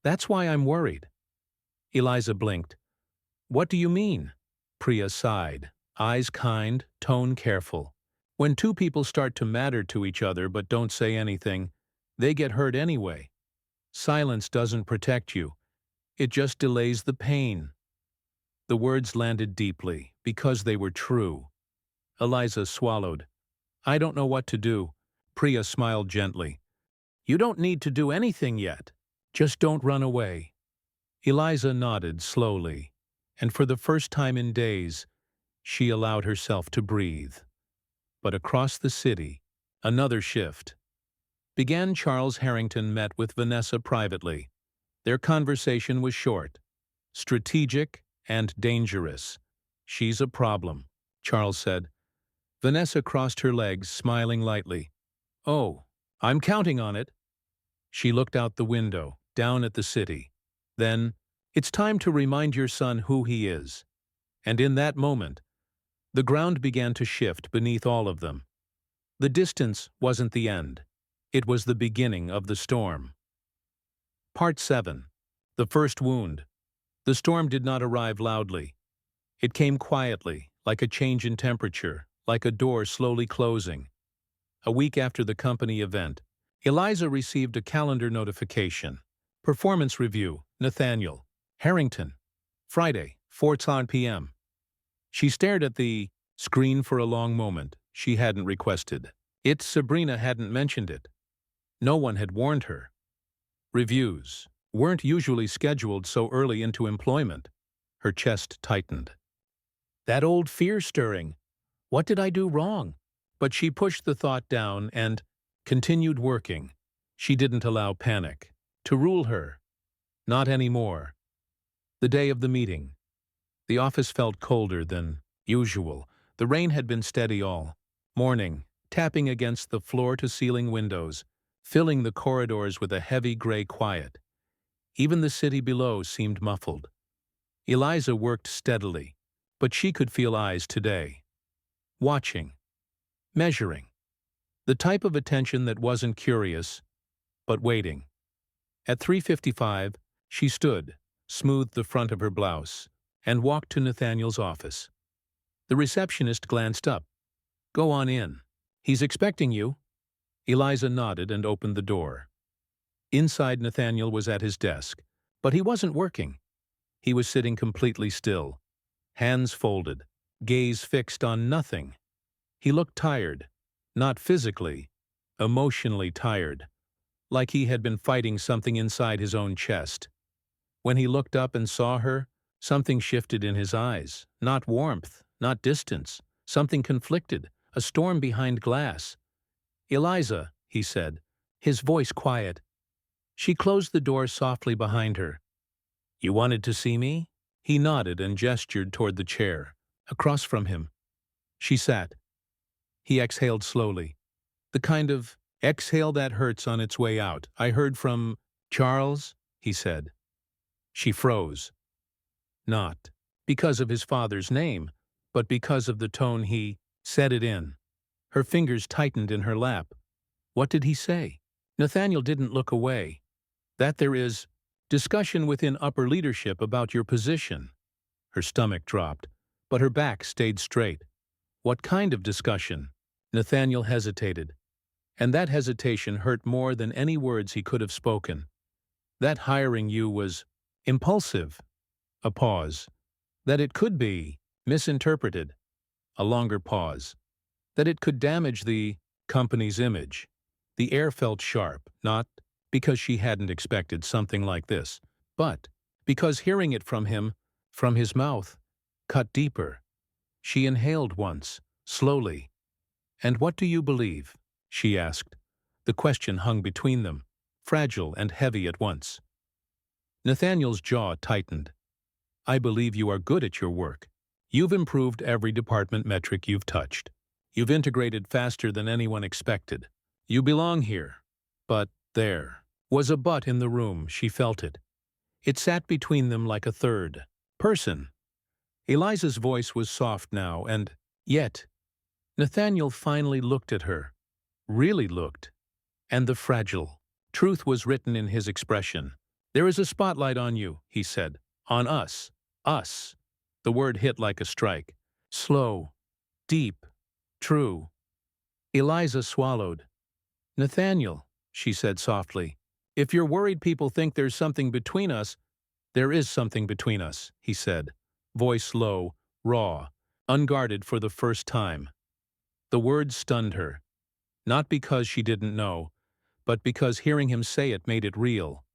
That's why I'm worried. Eliza blinked. What do you mean? Priya sighed, eyes kind, tone careful. When two people start to matter to each other but don't say anything, they get hurt anyway. Silence doesn't protect you. It just delays the pain. The words landed deeply, because they were true. Eliza swallowed. I don't know what to do. Priya smiled gently. You don't need to do anything yet. Just don't run away. Eliza nodded slowly, and for the first time in days, she allowed herself to breathe. But across the city, another shift. Began Charles Harrington met with Vanessa privately. Their conversation was short, strategic, and dangerous. She's a problem, Charles said. Vanessa crossed her legs, smiling lightly. Oh, I'm counting on it. She looked out the window, down at the city. Then, it's time to remind your son who he is. And in that moment, the ground began to shift beneath all of them. The distance wasn't the end. It was the beginning of the storm. Part 7. The First Wound. The storm did not arrive loudly. It came quietly, like a change in temperature, like a door slowly closing. A week after the company event, Eliza received a calendar notification. Performance review, Nathaniel. Harrington. Friday, 4:10 p.m. She stared at the screen for a long moment. She hadn't requested it. Sabrina hadn't mentioned it. No one had warned her. Reviews weren't usually scheduled so early into employment. Her chest tightened. That old fear stirring. What did I do wrong? But she pushed the thought down and continued working. She didn't allow panic to rule her. Not anymore. The day of the meeting. The office felt colder than usual. The rain had been steady all morning, tapping against the floor-to-ceiling windows, filling the corridors with a heavy gray quiet. Even the city below seemed muffled. Eliza worked steadily, but she could feel eyes today. Watching. Measuring. The type of attention that wasn't curious, but waiting. At 3:55, she stood, smoothed the front of her blouse, and walked to Nathaniel's office. The receptionist glanced up. Go on in. He's expecting you. Eliza nodded and opened the door. Inside, Nathaniel was at his desk, but he wasn't working. He was sitting completely still, hands folded, gaze fixed on nothing. He looked tired, not physically, emotionally tired, like he had been fighting something inside his own chest. When he looked up and saw her, something shifted in his eyes, not warmth, not distance, something conflicted, a storm behind glass. Eliza, he said, his voice quiet. She closed the door softly behind her. You wanted to see me? He nodded and gestured toward the chair, across from him. She sat. He exhaled slowly. The kind of exhale that hurts on its way out. I heard from Charles, he said. She froze. Not because of his father's name, but because of the tone he said it in. Her fingers tightened in her lap. What did he say? Nathaniel didn't look away. That there is discussion within upper leadership about your position. Her stomach dropped, but her back stayed straight. What kind of discussion? Nathaniel hesitated, and that hesitation hurt more than any words he could have spoken. That hiring you was impulsive. A pause. That it could be misinterpreted. A longer pause. That it could damage the company's image. The air felt sharp, not because she hadn't expected something like this, but because hearing it from him, from his mouth, cut deeper. She inhaled once, slowly. "And what do you believe?" she asked. The question hung between them, fragile and heavy at once. Nathaniel's jaw tightened. "I believe you are good at your work. You've improved every department metric you've touched. You've integrated faster than anyone expected. You belong here." But there was a but in the room, she felt it. It sat between them like a third person. Eliza's voice was soft now, and yet Nathaniel finally looked at her, really looked, and the fragile truth was written in his expression. "There is a spotlight on you," he said. "On us. Us." The word hit like a strike. Slow, deep, true. Eliza swallowed. "Nathaniel," she said softly, "if you're worried people think there's something between us, there is something between us," he said, voice low, raw, unguarded for the first time. The words stunned her, not because she didn't know, but because hearing him say it made it real.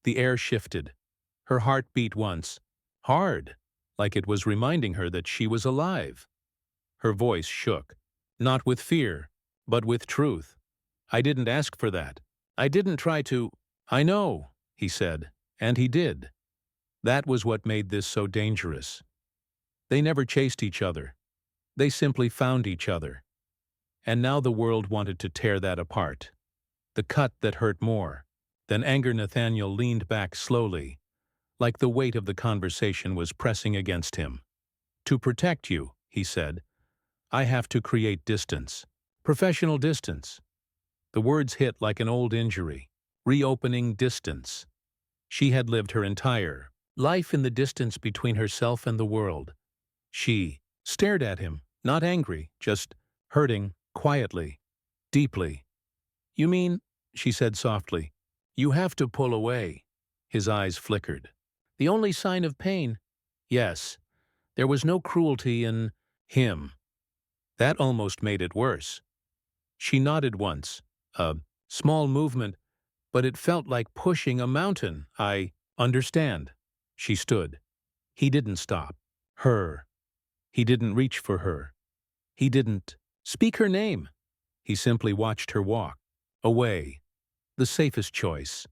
The air shifted. Her heart beat once, hard, like it was reminding her that she was alive. Her voice shook, not with fear, but with truth. "I didn't ask for that. I didn't try to—" "I know," he said, and he did. That was what made this so dangerous. They never chased each other. They simply found each other. And now the world wanted to tear that apart. The cut that hurt more than anger. Nathaniel leaned back slowly, like the weight of the conversation was pressing against him. "To protect you," he said, "I have to create distance. Professional distance." The words hit like an old injury. Reopening distance. She had lived her entire life in the distance between herself and the world. She stared at him, not angry, just hurting, quietly, deeply. "You mean," she said softly, "you have to pull away." His eyes flickered. "The only sign of pain?" "Yes. There was no cruelty in him." That almost made it worse. She nodded once, a small movement, but it felt like pushing a mountain. "I understand." She stood. He didn't stop. Her. He didn't reach for her. He didn't speak her name. He simply watched her walk. Away. The safest choice.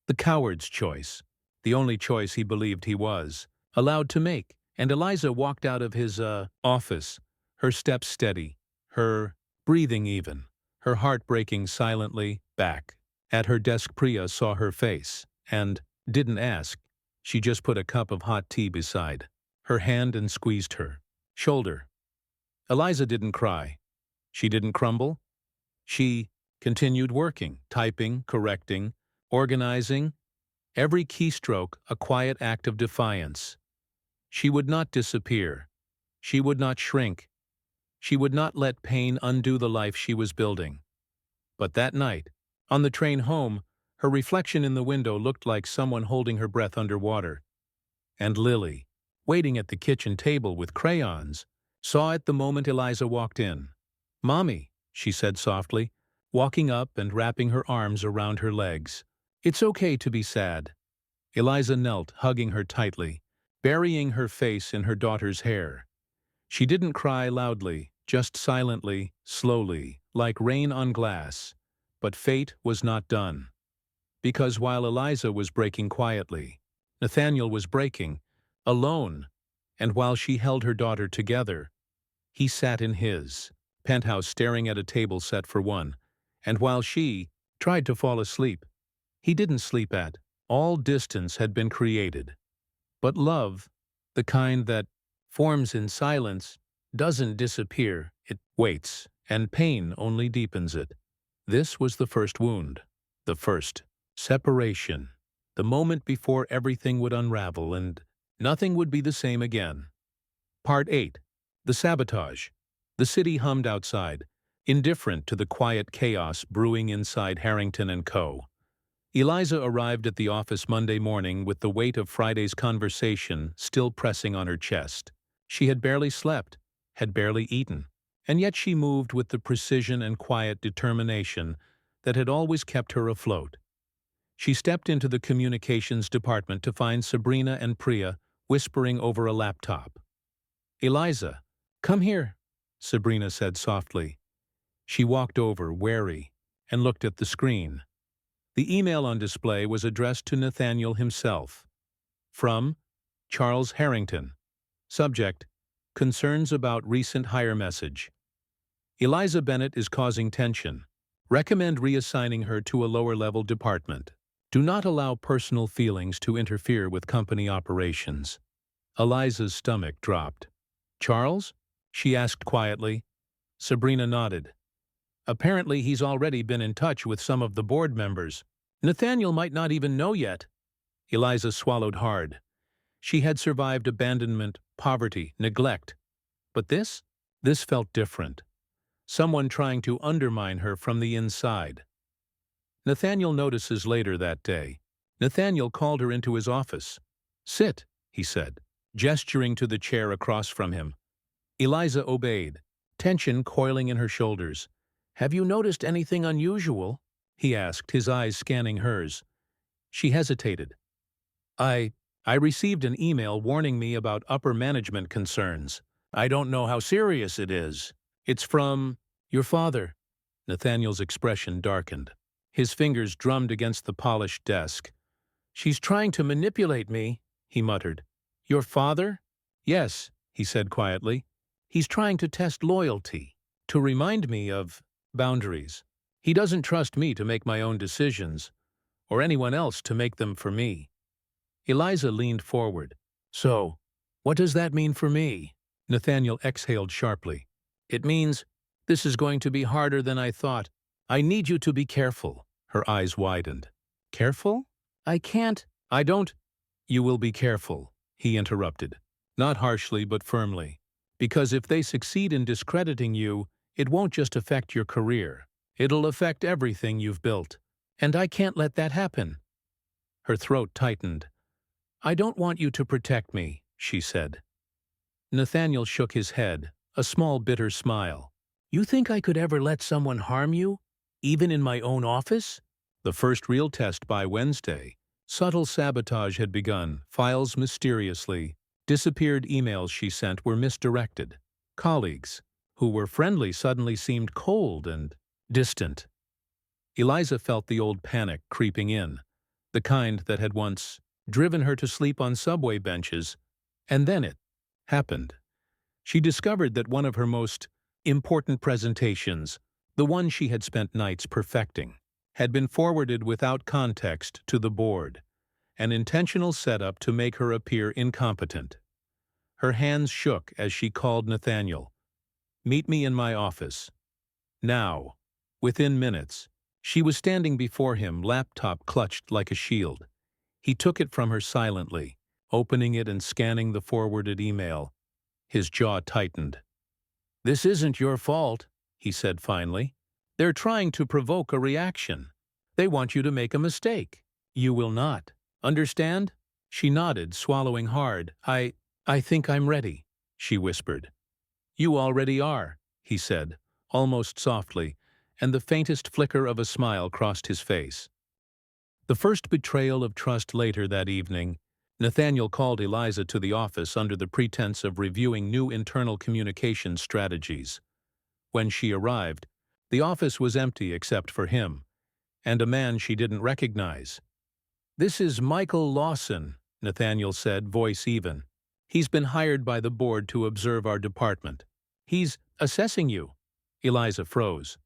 The coward's choice. The only choice he believed he was allowed to make. And Eliza walked out of his office, her steps steady, her breathing even, her heart breaking silently back. At her desk, Priya saw her face and didn't ask. She just put a cup of hot tea beside her hand and squeezed her shoulder. Eliza didn't cry. She didn't crumble. She continued working, typing, correcting, organizing, every keystroke a quiet act of defiance. She would not disappear. She would not shrink. She would not let pain undo the life she was building. But that night, on the train home, her reflection in the window looked like someone holding her breath underwater. And Lily, waiting at the kitchen table with crayons, saw it the moment Eliza walked in. "Mommy," she said softly, walking up and wrapping her arms around her legs. "It's okay to be sad." Eliza knelt, hugging her tightly, burying her face in her daughter's hair. She didn't cry loudly, just silently, slowly, like rain on glass. But fate was not done. Because while Eliza was breaking quietly, Nathaniel was breaking, alone, and while she held her daughter together, he sat in his penthouse staring at a table set for one, and while she tried to fall asleep, he didn't sleep at all. Distance had been created. But love, the kind that forms in silence, doesn't disappear, it waits, and pain only deepens it. This was the first wound, the first separation, the moment before everything would unravel and nothing would be the same again. Part 8. The Sabotage. The city hummed outside, indifferent to the quiet chaos brewing inside Harrington & Co. Eliza arrived at the office Monday morning with the weight of Friday's conversation still pressing on her chest. She had barely slept, had barely eaten, and yet she moved with the precision and quiet determination that had always kept her afloat. She stepped into the communications department to find Sabrina and Priya whispering over a laptop. "Eliza, come here," Sabrina said softly. She walked over, wary, and looked at the screen. The email on display was addressed to Nathaniel himself. From Charles Harrington. Subject: Concerns about recent hire message. Eliza Bennett is causing tension. Recommend reassigning her to a lower-level department. Do not allow personal feelings to interfere with company operations. Eliza's stomach dropped. "Charles?" she asked quietly. Sabrina nodded. "Apparently he's already been in touch with some of the board members. Nathaniel might not even know yet." Eliza swallowed hard. She had survived abandonment, poverty, neglect. But this felt different. Someone trying to undermine her from the inside. Nathaniel notices later that day. Nathaniel called her into his office. "Sit," he said, gesturing to the chair across from him. Eliza obeyed, tension coiling in her shoulders. "Have you noticed anything unusual?" he asked, his eyes scanning hers. She hesitated. I received an email warning me about upper management concerns. I don't know how serious it is. It's from your father." Nathaniel's expression darkened. His fingers drummed against the polished desk. "She's trying to manipulate me," he muttered. "Your father?" "Yes," he said quietly. "He's trying to test loyalty, to remind me of boundaries. He doesn't trust me to make my own decisions, or anyone else to make them for me." Eliza leaned forward. "So, what does that mean for me?" Nathaniel exhaled sharply. "It means this is going to be harder than I thought. I need you to be careful." Her eyes widened. "Careful? I can't. I don't—" "You will be careful," he interrupted. Not harshly but firmly. "Because if they succeed in discrediting you, it won't just affect your career. It'll affect everything you've built. And I can't let that happen." Her throat tightened. "I don't want you to protect me," she said. Nathaniel shook his head, a small bitter smile. "You think I could ever let someone harm you? Even in my own office?" The first real test by Wednesday. Subtle sabotage had begun, files mysteriously. Disappeared emails she sent were misdirected. Colleagues, who were friendly, suddenly seemed cold and distant. Eliza felt the old panic creeping in, the kind that had once driven her to sleep on subway benches, and then it happened. She discovered that one of her most important presentations, the one she had spent nights perfecting, had been forwarded without context to the board, an intentional setup to make her appear incompetent. Her hands shook as she called Nathaniel. "Meet me in my office." Now, within minutes, she was standing before him, laptop clutched like a shield. He took it from her silently, opening it and scanning the forwarded email. His jaw tightened. "This isn't your fault," he said finally. "They're trying to provoke a reaction. They want you to make a mistake. You will not. Understand?" She nodded, swallowing hard. I think I'm ready," she whispered. "You already are," he said, almost softly, and the faintest flicker of a smile crossed his face. The first betrayal of trust later that evening, Nathaniel called Eliza to the office under the pretense of reviewing new internal communication strategies. When she arrived, the office was empty except for him, and a man she didn't recognize. "This is Michael Lawson," Nathaniel said, voice even. "He's been hired by the board to observe our department. He's assessing you." Eliza froze.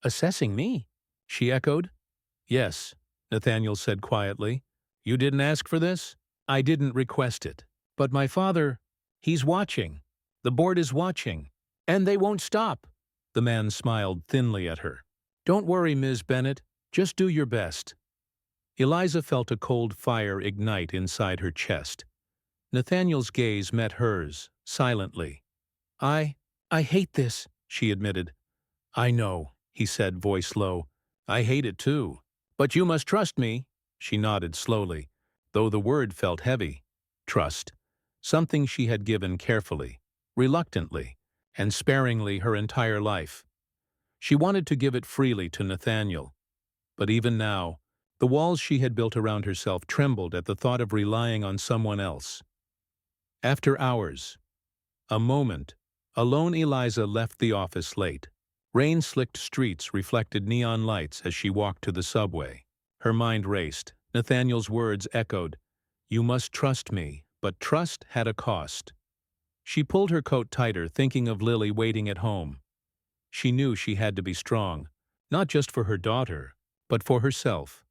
"Assessing me?" she echoed. "Yes," Nathaniel said quietly. "You didn't ask for this? I didn't request it. But my father, he's watching. The board is watching. And they won't stop." The man smiled thinly at her. "Don't worry, Ms. Bennett. Just do your best." Eliza felt a cold fire ignite inside her chest. Nathaniel's gaze met hers, silently. I hate this," she admitted. "I know," he said, voice low. "I hate it too. But you must trust me." She nodded slowly, though the word felt heavy. Trust. Something she had given carefully, reluctantly, and sparingly her entire life. She wanted to give it freely to Nathaniel. But even now, the walls she had built around herself trembled at the thought of relying on someone else. After hours, a moment, alone Eliza left the office late. Rain-slicked streets reflected neon lights as she walked to the subway. Her mind raced. Nathaniel's words echoed, "You must trust me," but trust had a cost. She pulled her coat tighter, thinking of Lily waiting at home. She knew she had to be strong, not just for her daughter, but for herself.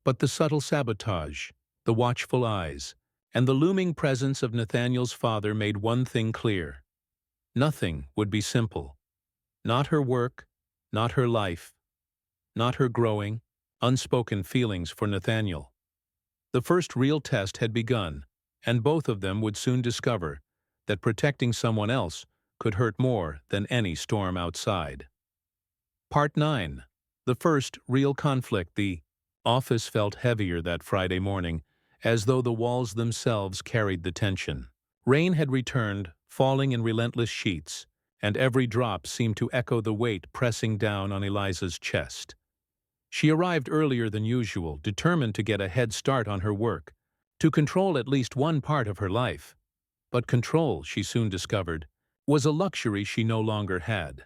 But the subtle sabotage, the watchful eyes, and the looming presence of Nathaniel's father made one thing clear. Nothing would be simple. Not her work, not her life, not her growing, unspoken feelings for Nathaniel. The first real test had begun, and both of them would soon discover that protecting someone else could hurt more than any storm outside. Part 9. The first real conflict. The office felt heavier that Friday morning, as though the walls themselves carried the tension. Rain had returned, falling in relentless sheets, and every drop seemed to echo the weight pressing down on Eliza's chest. She arrived earlier than usual, determined to get a head start on her work, to control at least one part of her life. But control, she soon discovered, was a luxury she no longer had.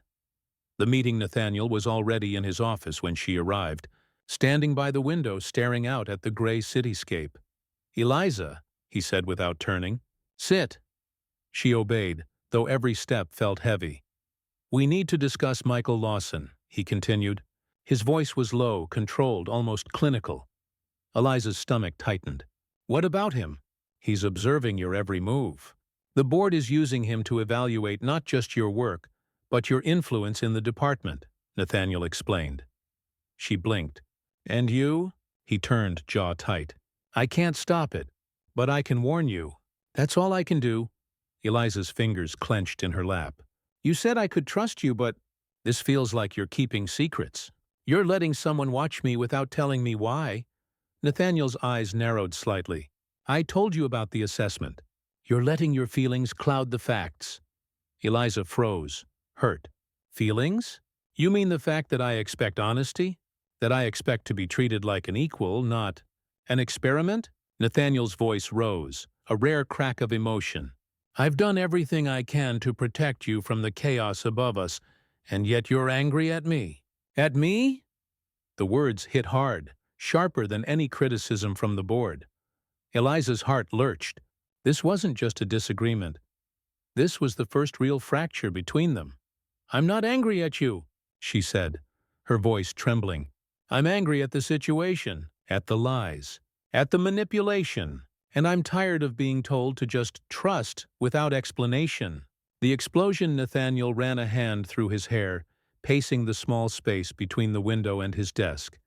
The meeting Nathaniel was already in his office when she arrived, standing by the window staring out at the gray cityscape. "Eliza," he said without turning. "Sit." She obeyed, though every step felt heavy. "We need to discuss Michael Lawson," he continued. His voice was low, controlled, almost clinical. Eliza's stomach tightened. "What about him?" "He's observing your every move. The board is using him to evaluate not just your work, but your influence in the department," Nathaniel explained. She blinked. "And you?" He turned, jaw tight. "I can't stop it, but I can warn you. That's all I can do." Eliza's fingers clenched in her lap. "You said I could trust you, but this feels like you're keeping secrets. You're letting someone watch me without telling me why." Nathaniel's eyes narrowed slightly. "I told you about the assessment. You're letting your feelings cloud the facts." Eliza froze, hurt. "Feelings? You mean the fact that I expect honesty? That I expect to be treated like an equal, not an experiment?" Nathaniel's voice rose, a rare crack of emotion. "I've done everything I can to protect you from the chaos above us, and yet you're angry at me." "At me?" The words hit hard, sharper than any criticism from the board. Eliza's heart lurched. This wasn't just a disagreement. This was the first real fracture between them. "I'm not angry at you," she said, her voice trembling. "I'm angry at the situation, at the lies, at the manipulation, and I'm tired of being told to just trust without explanation." The explosion. Nathaniel ran a hand through his hair, pacing the small space between the window and his desk.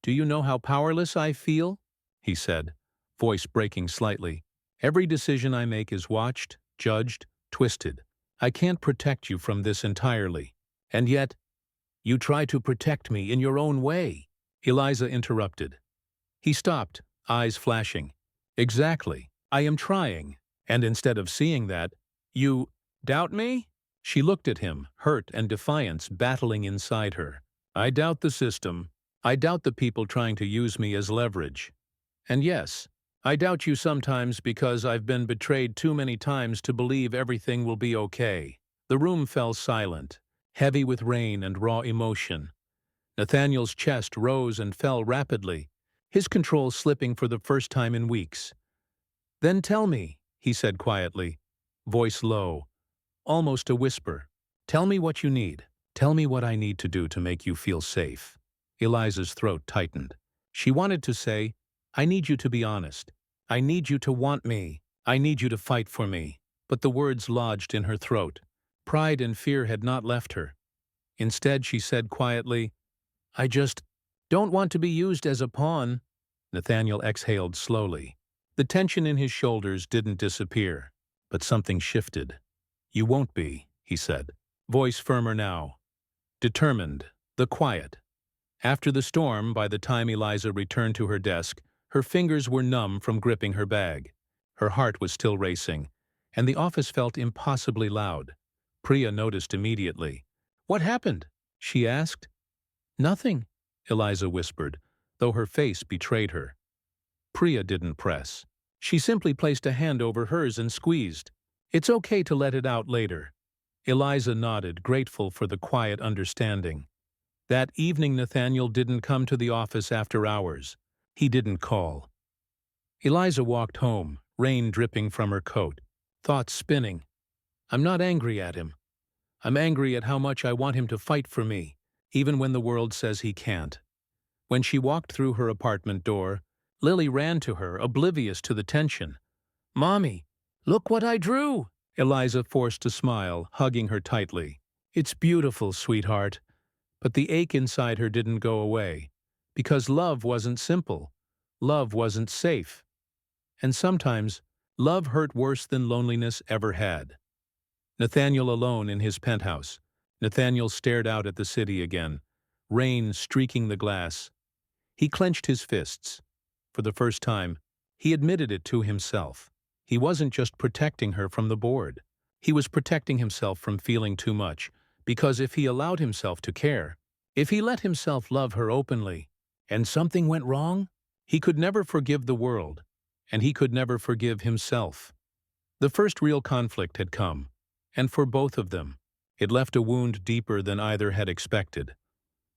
"Do you know how powerless I feel?" he said, voice breaking slightly. "Every decision I make is watched, judged, twisted. I can't protect you from this entirely. And yet, you try to protect me in your own way." Eliza interrupted. He stopped, eyes flashing. "Exactly. I am trying. And instead of seeing that, you doubt me?" She looked at him, hurt and defiance battling inside her. "I doubt the system. I doubt the people trying to use me as leverage. And yes, I doubt you sometimes because I've been betrayed too many times to believe everything will be okay." The room fell silent, heavy with rain and raw emotion. Nathaniel's chest rose and fell rapidly, his control slipping for the first time in weeks. "Then tell me," he said quietly, voice low, almost a whisper. "Tell me what you need. Tell me what I need to do to make you feel safe." Eliza's throat tightened. She wanted to say, "I need you to be honest. I need you to want me. I need you to fight for me." But the words lodged in her throat. Pride and fear had not left her. Instead, she said quietly, "I just don't want to be used as a pawn." Nathaniel exhaled slowly. The tension in his shoulders didn't disappear, but something shifted. "You won't be," he said, voice firmer now. Determined, the quiet. After the storm, by the time Eliza returned to her desk, her fingers were numb from gripping her bag. Her heart was still racing, and the office felt impossibly loud. Priya noticed immediately. "What happened?" she asked. "Nothing," Eliza whispered, though her face betrayed her. Priya didn't press. She simply placed a hand over hers and squeezed. "It's okay to let it out later." Eliza nodded, grateful for the quiet understanding. That evening Nathaniel didn't come to the office after hours. He didn't call. Eliza walked home, rain dripping from her coat, thoughts spinning. I'm not angry at him. I'm angry at how much I want him to fight for me, even when the world says he can't. When she walked through her apartment door, Lily ran to her, oblivious to the tension. "Mommy, look what I drew!" Eliza forced a smile, hugging her tightly. "It's beautiful, sweetheart." But the ache inside her didn't go away, because love wasn't simple. Love wasn't safe. And sometimes, love hurt worse than loneliness ever had. Nathaniel alone in his penthouse. Nathaniel stared out at the city again, rain streaking the glass. He clenched his fists. For the first time, he admitted it to himself. He wasn't just protecting her from the board. He was protecting himself from feeling too much, because if he allowed himself to care, if he let himself love her openly, and something went wrong, he could never forgive the world, and he could never forgive himself. The first real conflict had come, and for both of them, it left a wound deeper than either had expected.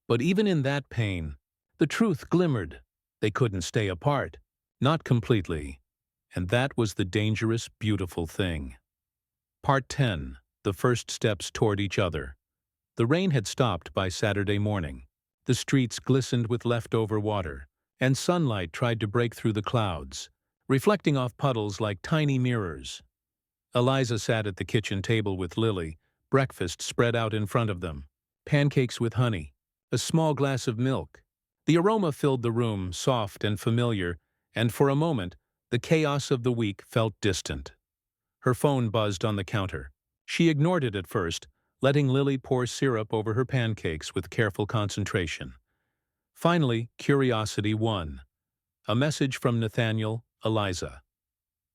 But even in that pain, the truth glimmered. They couldn't stay apart, not completely. And that was the dangerous, beautiful thing. Part 10. The first steps toward each other. The rain had stopped by Saturday morning. The streets glistened with leftover water, and sunlight tried to break through the clouds, reflecting off puddles like tiny mirrors. Eliza sat at the kitchen table with Lily, breakfast spread out in front of them, pancakes with honey, a small glass of milk. The aroma filled the room, soft and familiar, and for a moment, the chaos of the week felt distant. Her phone buzzed on the counter. She ignored it at first, letting Lily pour syrup over her pancakes with careful concentration. Finally, curiosity won. A message from Nathaniel, Eliza.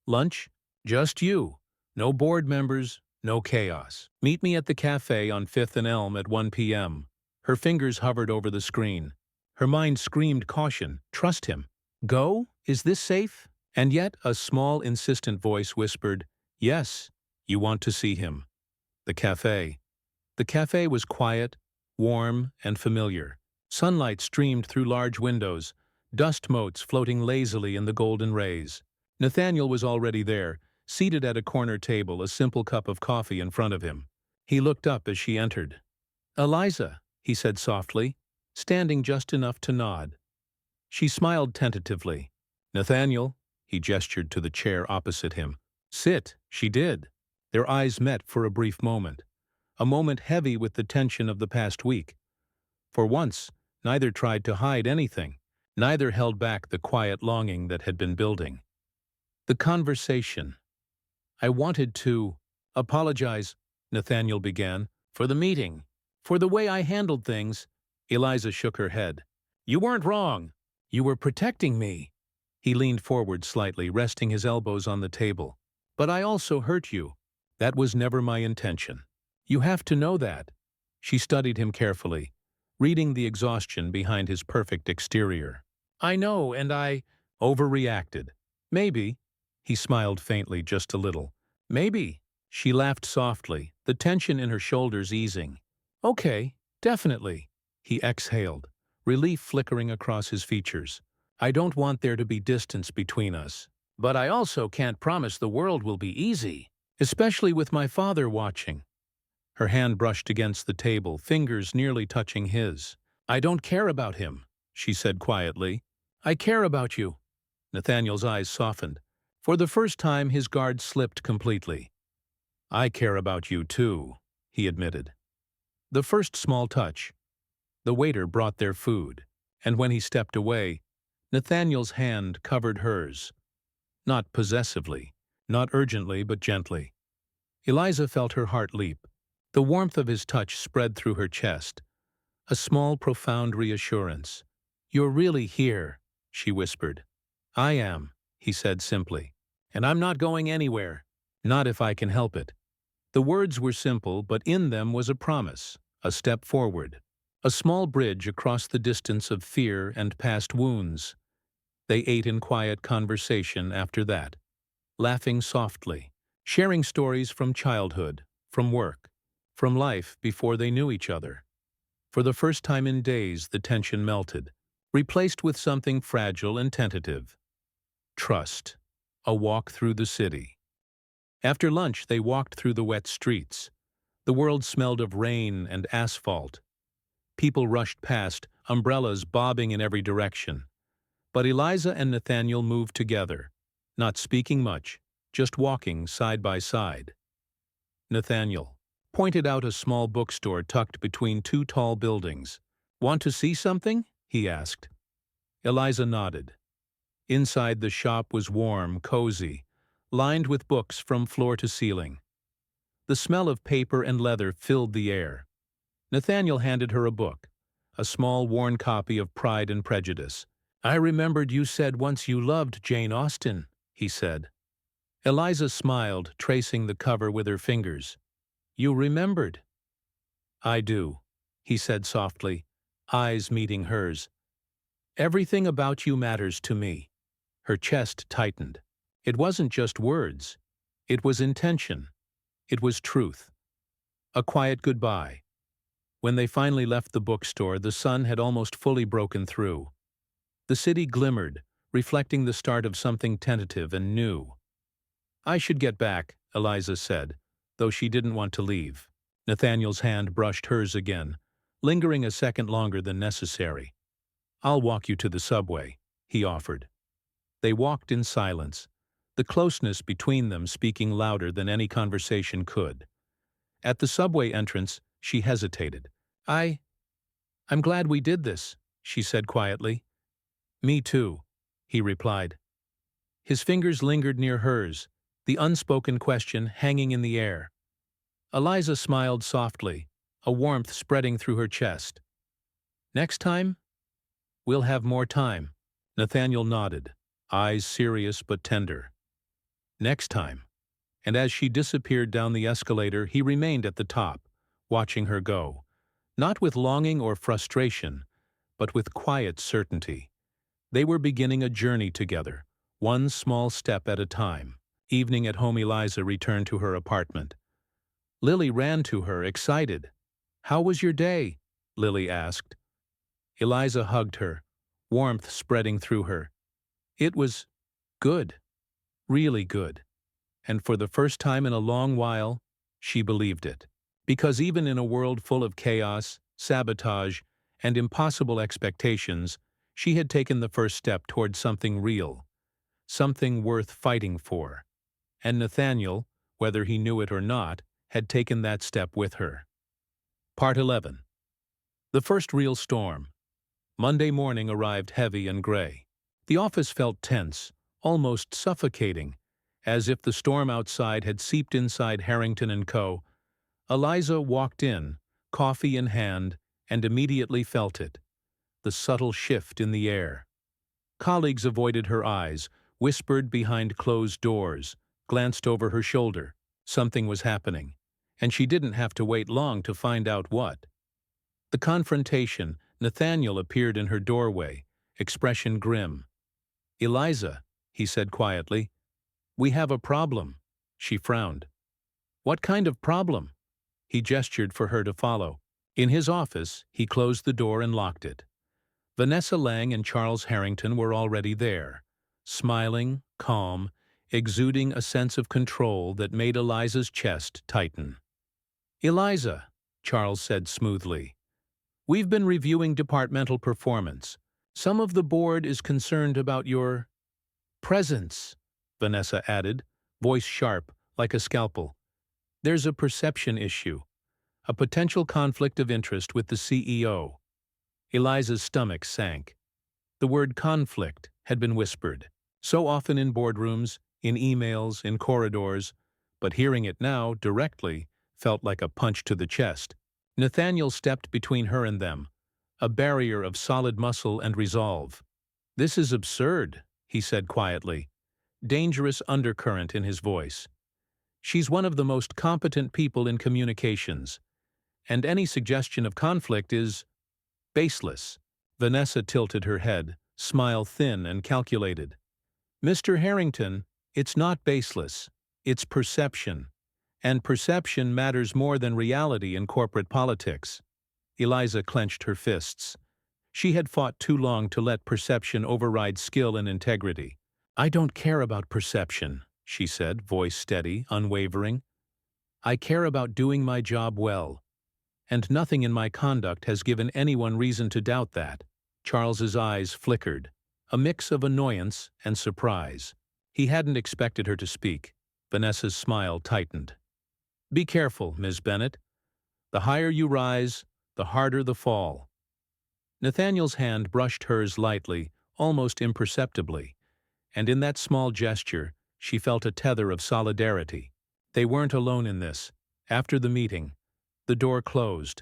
"Lunch? Just you. No board members, no chaos. Meet me at the cafe on 5th and Elm at 1 p.m. Her fingers hovered over the screen. Her mind screamed caution. Trust him. Go? Is this safe? And yet a small, insistent voice whispered, "Yes, you want to see him." The cafe. The cafe was quiet, warm, and familiar. Sunlight streamed through large windows, dust motes floating lazily in the golden rays. Nathaniel was already there, seated at a corner table, a simple cup of coffee in front of him. He looked up as she entered. "Eliza," he said softly, standing just enough to nod. She smiled tentatively. "Nathaniel," he gestured to the chair opposite him. "Sit." She did. Their eyes met for a brief moment, a moment heavy with the tension of the past week. For once, neither tried to hide anything. Neither held back the quiet longing that had been building. The conversation. "I wanted to apologize," Nathaniel began, "for the meeting, for the way I handled things." Eliza shook her head. "You weren't wrong. You were protecting me." He leaned forward slightly, resting his elbows on the table. "But I also hurt you. That was never my intention. You have to know that." She studied him carefully, reading the exhaustion behind his perfect exterior. "I know, and I overreacted. Maybe." He smiled faintly, just a little. "Maybe." She laughed softly, the tension in her shoulders easing. "Okay, definitely." He exhaled, relief flickering across his features. "I don't want there to be distance between us. But I also can't promise the world will be easy, especially with my father watching." Her hand brushed against the table, fingers nearly touching his. "I don't care about him," she said quietly. "I care about you." Nathaniel's eyes softened. For the first time, his guard slipped completely. "I care about you too," he admitted. The first small touch. The waiter brought their food, and when he stepped away, Nathaniel's hand covered hers. Not possessively, not urgently, but gently. Eliza felt her heart leap. The warmth of his touch spread through her chest. A small, profound reassurance. "You're really here," she whispered. "I am," he said simply. "And I'm not going anywhere. Not if I can help it." The words were simple, but in them was a promise, a step forward. A small bridge across the distance of fear and past wounds. They ate in quiet conversation after that, laughing softly, sharing stories from childhood, from work, from life before they knew each other. For the first time in days, the tension melted, replaced with something fragile and tentative. Trust. A walk through the city. After lunch, they walked through the wet streets. The world smelled of rain and asphalt. People rushed past, umbrellas bobbing in every direction. But Eliza and Nathaniel moved together, not speaking much, just walking side by side. Nathaniel pointed out a small bookstore tucked between two tall buildings. "Want to see something?" he asked. Eliza nodded. Inside, the shop was warm, cozy, lined with books from floor to ceiling. The smell of paper and leather filled the air. Nathaniel handed her a book, a small worn copy of Pride and Prejudice. "I remembered you said once you loved Jane Austen," he said. Eliza smiled, tracing the cover with her fingers. "You remembered?" "I do," he said softly, eyes meeting hers. "Everything about you matters to me." Her chest tightened. It wasn't just words. It was intention. It was truth. A quiet goodbye. When they finally left the bookstore, the sun had almost fully broken through. The city glimmered, reflecting the start of something tentative and new. "I should get back," Eliza said, though she didn't want to leave. Nathaniel's hand brushed hers again, lingering a second longer than necessary. "I'll walk you to the subway," he offered. They walked in silence, the closeness between them speaking louder than any conversation could. At the subway entrance, she hesitated. I'm glad we did this," she said quietly. "Me too," he replied. His fingers lingered near hers, the unspoken question hanging in the air. Eliza smiled softly, a warmth spreading through her chest. "Next time?" "We'll have more time." Nathaniel nodded, eyes serious but tender. "Next time." And as she disappeared down the escalator, he remained at the top, watching her go, not with longing or frustration, but with quiet certainty. They were beginning a journey together, one small step at a time. Evening at home, Eliza returned to her apartment. Lily ran to her, excited. "How was your day?" Lily asked. Eliza hugged her, warmth spreading through her. "It was good, really good." And for the first time in a long while, she believed it. Because even in a world full of chaos, sabotage, and impossible expectations, she had taken the first step toward something real, something worth fighting for. And Nathaniel, whether he knew it or not, had taken that step with her. Part 11. The first real storm. Monday morning arrived heavy and gray. The office felt tense, almost suffocating, as if the storm outside had seeped inside Harrington & Co. Eliza walked in, coffee in hand, and immediately felt it. The subtle shift in the air. Colleagues avoided her eyes, whispered behind closed doors, glanced over her shoulder. Something was happening, and she didn't have to wait long to find out what. The confrontation. Nathaniel appeared in her doorway, expression grim. "Eliza," he said quietly. "We have a problem." She frowned. "What kind of problem?" He gestured for her to follow. In his office, he closed the door and locked it. Vanessa Lang and Charles Harrington were already there, smiling, calm, exuding a sense of control that made Eliza's chest tighten. "Eliza," Charles said smoothly, "we've been reviewing departmental performance. Some of the board is concerned about your presence," Vanessa added, voice sharp, like a scalpel. "There's a perception issue, a potential conflict of interest with the CEO." Eliza's stomach sank. The word conflict had been whispered, so often in boardrooms, in emails, in corridors, but hearing it now, directly, felt like a punch to the chest. Nathaniel stepped between her and them, a barrier of solid muscle and resolve. "This is absurd," he said quietly, dangerous undercurrent in his voice. "She's one of the most competent people in communications, and any suggestion of conflict is Baseless. Vanessa tilted her head, smile thin and calculated. Mr. Harrington, it's not baseless. It's perception. And perception matters more than reality in corporate politics. Eliza clenched her fists. She had fought too long to let perception override skill and integrity. I don't care about perception, she said, voice steady, unwavering. I care about doing my job well. And nothing in my conduct has given anyone reason to doubt that. Charles's eyes flickered, a mix of annoyance and surprise. He hadn't expected her to speak. Vanessa's smile tightened. Be careful, Ms. Bennett. The higher you rise, the harder the fall. Nathaniel's hand brushed hers lightly, almost imperceptibly, and in that small gesture, she felt a tether of solidarity. They weren't alone in this. After the meeting, the door closed.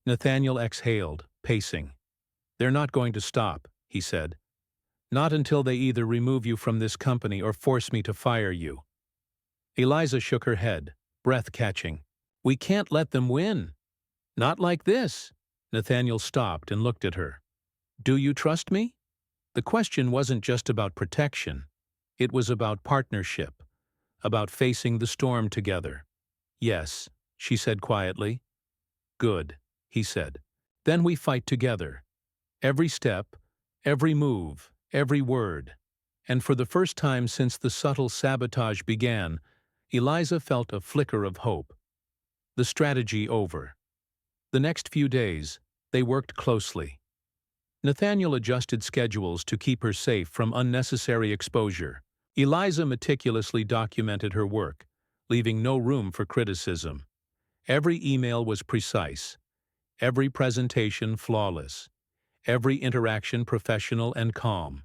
Nathaniel exhaled, pacing. They're not going to stop, he said. Not until they either remove you from this company or force me to fire you. Eliza shook her head, breath catching. We can't let them win. Not like this. Nathaniel stopped and looked at her. Do you trust me? The question wasn't just about protection. It was about partnership, about facing the storm together. Yes, she said quietly. Good, he said. Then we fight together. Every step, every move, every word. And for the first time since the subtle sabotage began, Eliza felt a flicker of hope. The strategy over. The next few days, they worked closely. Nathaniel adjusted schedules to keep her safe from unnecessary exposure. Eliza meticulously documented her work, leaving no room for criticism. Every email was precise, every presentation flawless, every interaction professional and calm.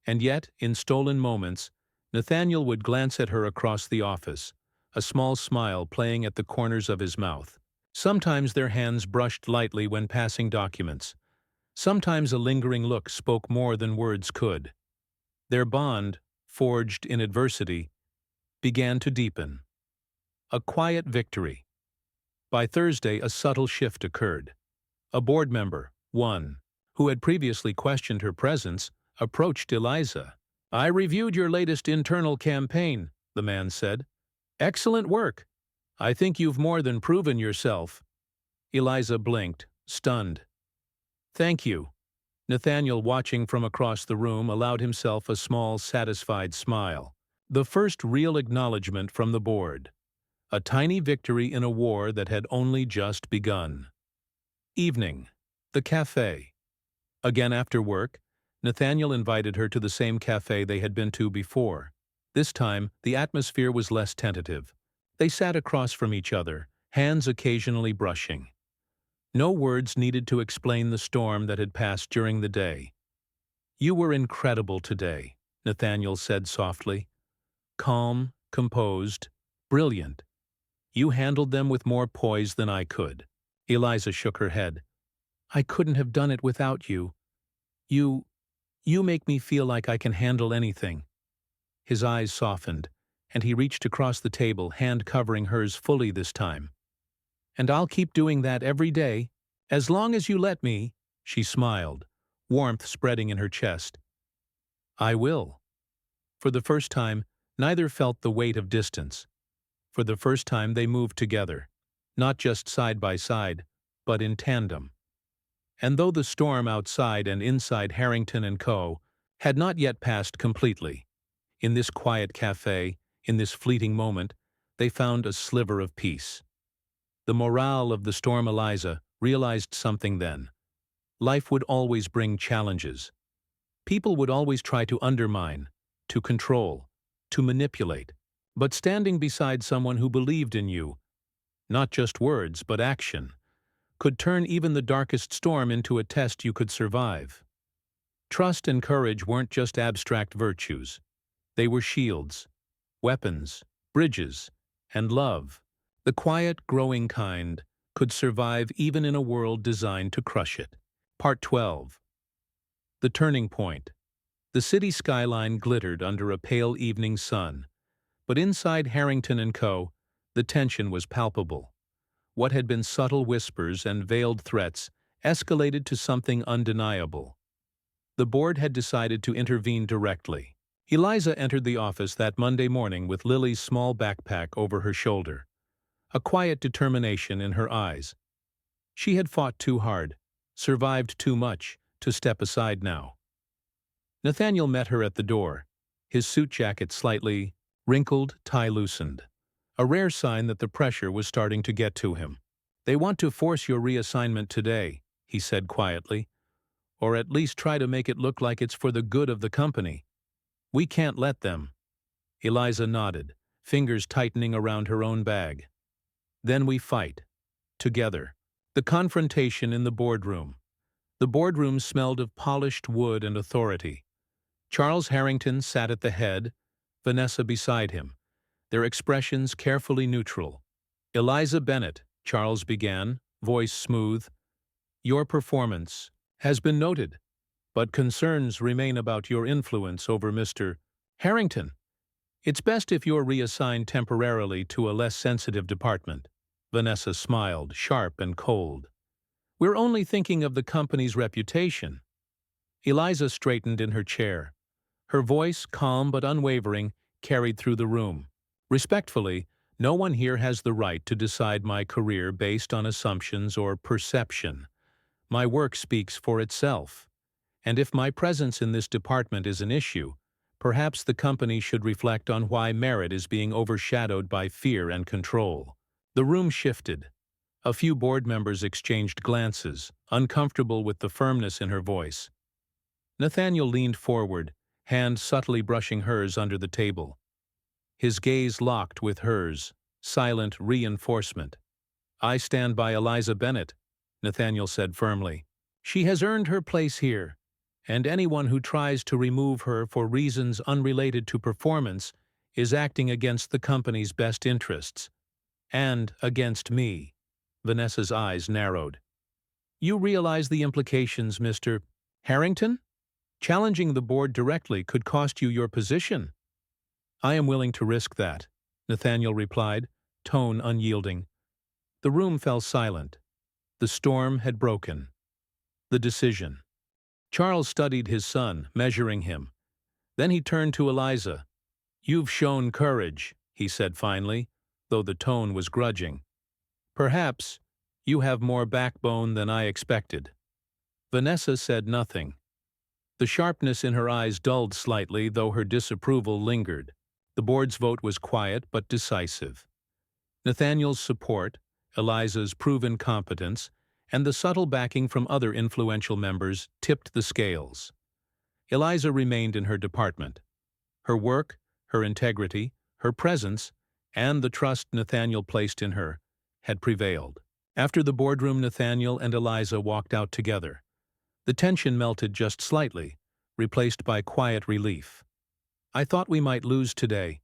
And yet, in stolen moments, Nathaniel would glance at her across the office, a small smile playing at the corners of his mouth. Sometimes their hands brushed lightly when passing documents. Sometimes a lingering look spoke more than words could. Their bond, forged in adversity, began to deepen. A quiet victory. By Thursday, a subtle shift occurred. A board member, one, who had previously questioned her presence, approached Eliza. I reviewed your latest internal campaign, the man said. Excellent work. I think you've more than proven yourself. Eliza blinked, stunned. Thank you. Nathaniel, watching from across the room, allowed himself a small, satisfied smile. The first real acknowledgement from the board. A tiny victory in a war that had only just begun. Evening. The cafe. Again after work, Nathaniel invited her to the same cafe they had been to before. This time, the atmosphere was less tentative. They sat across from each other, hands occasionally brushing. No words needed to explain the storm that had passed during the day. You were incredible today, Nathaniel said softly. Calm, composed, brilliant. You handled them with more poise than I could. Eliza shook her head. I couldn't have done it without you. You make me feel like I can handle anything. His eyes softened, and he reached across the table, hand covering hers fully this time. And I'll keep doing that every day, as long as you let me, she smiled, warmth spreading in her chest. I will. For the first time, neither felt the weight of distance. For the first time they moved together, not just side by side, but in tandem. And though the storm outside and inside Harrington & Co. had not yet passed completely, in this quiet cafe, in this fleeting moment, they found a sliver of peace. The morale of the storm. Eliza realized something then. Life would always bring challenges. People would always try to undermine, to control, to manipulate. But standing beside someone who believed in you, not just words but action, could turn even the darkest storm into a test you could survive. Trust and courage weren't just abstract virtues. They were shields, weapons, bridges, and love. The quiet, growing kind could survive even in a world designed to crush it. Part 12. The turning point. The city skyline glittered under a pale evening sun, but inside Harrington & Co., the tension was palpable. What had been subtle whispers and veiled threats escalated to something undeniable. The board had decided to intervene directly. Eliza entered the office that Monday morning with Lily's small backpack over her shoulder, a quiet determination in her eyes. She had fought too hard, survived too much, to step aside now. Nathaniel met her at the door, his suit jacket slightly wrinkled, tie loosened, a rare sign that the pressure was starting to get to him. "They want to force your reassignment today," he said quietly, "or at least try to make it look like it's for the good of the company. We can't let them." Eliza nodded, fingers tightening around her own bag. "Then we fight. Together." The confrontation in the boardroom. The boardroom smelled of polished wood and authority. Charles Harrington sat at the head, Vanessa beside him, their expressions carefully neutral. "Eliza Bennett," Charles began, voice smooth, "your performance has been noted, but concerns remain about your influence over Mr. Harrington. It's best if you're reassigned temporarily to a less sensitive department." Vanessa smiled, sharp and cold. "We're only thinking of the company's reputation." Eliza straightened in her chair. Her voice, calm but unwavering, carried through the room. "Respectfully, no one here has the right to decide my career based on assumptions or perception. My work speaks for itself. And if my presence in this department is an issue, perhaps the company should reflect on why merit is being overshadowed by fear and control." The room shifted. A few board members exchanged glances, uncomfortable with the firmness in her voice. Nathaniel leaned forward, hand subtly brushing hers under the table. His gaze locked with hers, silent reinforcement. "I stand by Eliza Bennett," Nathaniel said firmly. "She has earned her place here, and anyone who tries to remove her for reasons unrelated to performance is acting against the company's best interests. And against me." Vanessa's eyes narrowed. "You realize the implications, Mr. Harrington? Challenging the board directly could cost you your position." "I am willing to risk that," Nathaniel replied, tone unyielding. The room fell silent. The storm had broken. The decision. Charles studied his son, measuring him. Then he turned to Eliza. "You've shown courage," he said finally, though the tone was grudging. "Perhaps you have more backbone than I expected." Vanessa said nothing. The sharpness in her eyes dulled slightly, though her disapproval lingered. The board's vote was quiet but decisive. Nathaniel's support, Eliza's proven competence, and the subtle backing from other influential members tipped the scales. Eliza remained in her department. Her work, her integrity, her presence, and the trust Nathaniel placed in her had prevailed. After the boardroom, Nathaniel and Eliza walked out together. The tension melted just slightly, replaced by quiet relief. "I thought we might lose today,"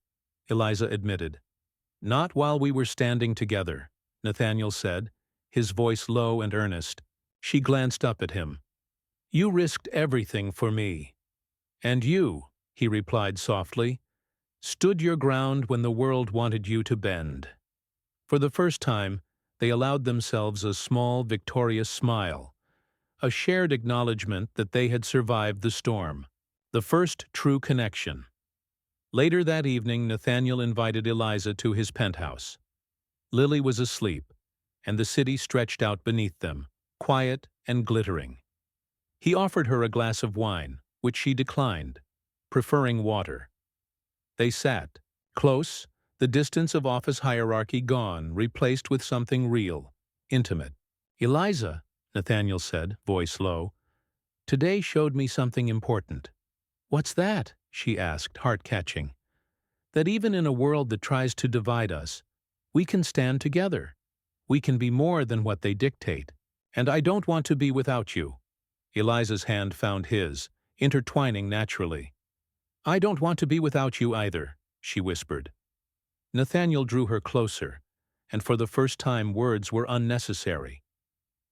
Eliza admitted. "Not while we were standing together," Nathaniel said, his voice low and earnest. She glanced up at him. "You risked everything for me." "And you," he replied softly, "stood your ground when the world wanted you to bend." For the first time, they allowed themselves a small, victorious smile, a shared acknowledgement that they had survived the storm. The first true connection. Later that evening, Nathaniel invited Eliza to his penthouse. Lily was asleep, and the city stretched out beneath them, quiet and glittering. He offered her a glass of wine, which she declined, preferring water. They sat, close, the distance of office hierarchy gone, replaced with something real, intimate. "Eliza," Nathaniel said, voice low, "today showed me something important." "What's that?" she asked, heart-catching. "That even in a world that tries to divide us, we can stand together. We can be more than what they dictate. And I don't want to be without you." Eliza's hand found his, intertwining naturally. "I don't want to be without you either," she whispered. Nathaniel drew her closer, and for the first time words were unnecessary.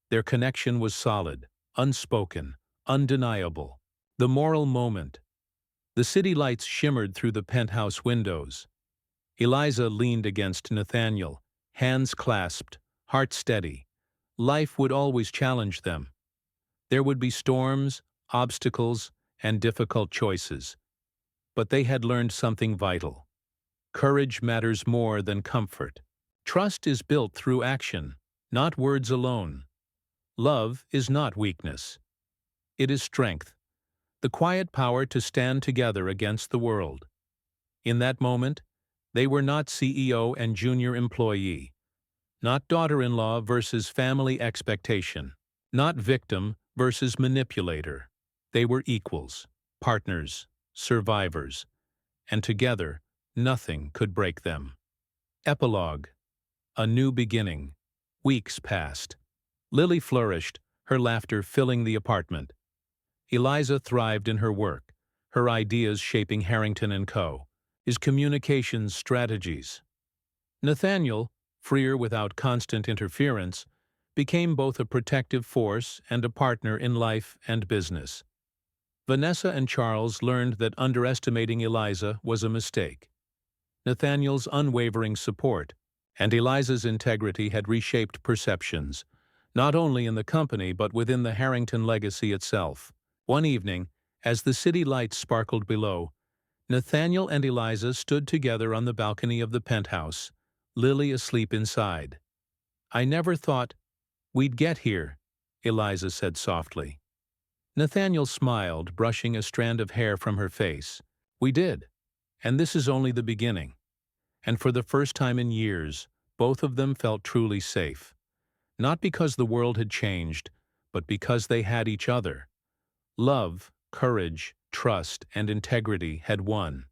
Their connection was solid, unspoken, undeniable. The moral moment. The city lights shimmered through the penthouse windows. Eliza leaned against Nathaniel, hands clasped, heart steady. Life would always challenge them, There would be storms, obstacles, and difficult choices. But they had learned something vital. Courage matters more than comfort. Trust is built through action, not words alone. Love is not weakness. It is strength, the quiet power to stand together against the world. In that moment, they were not CEO and junior employee, not daughter-in-law versus family expectation, not victim versus manipulator. They were equals, partners, survivors, and together, nothing could break them. Epilogue. A new beginning. Weeks passed. Lily flourished, her laughter filling the apartment. Eliza thrived in her work, her ideas shaping Harrington & Co., his communications strategies. Nathaniel, freer without constant interference, became both a protective force and a partner in life and business. Vanessa and Charles learned that underestimating Eliza was a mistake. Nathaniel's unwavering support and Eliza's integrity had reshaped perceptions, not only in the company but within the Harrington legacy itself. One evening, as the city lights sparkled below, Nathaniel and Eliza stood together on the balcony of the penthouse, Lily asleep inside. "I never thought we'd get here," Eliza said softly. Nathaniel smiled, brushing a strand of hair from her face. "We did, and this is only the beginning." And for the first time in years, both of them felt truly safe. Not because the world had changed, but because they had each other. Love, courage, trust, and integrity had won.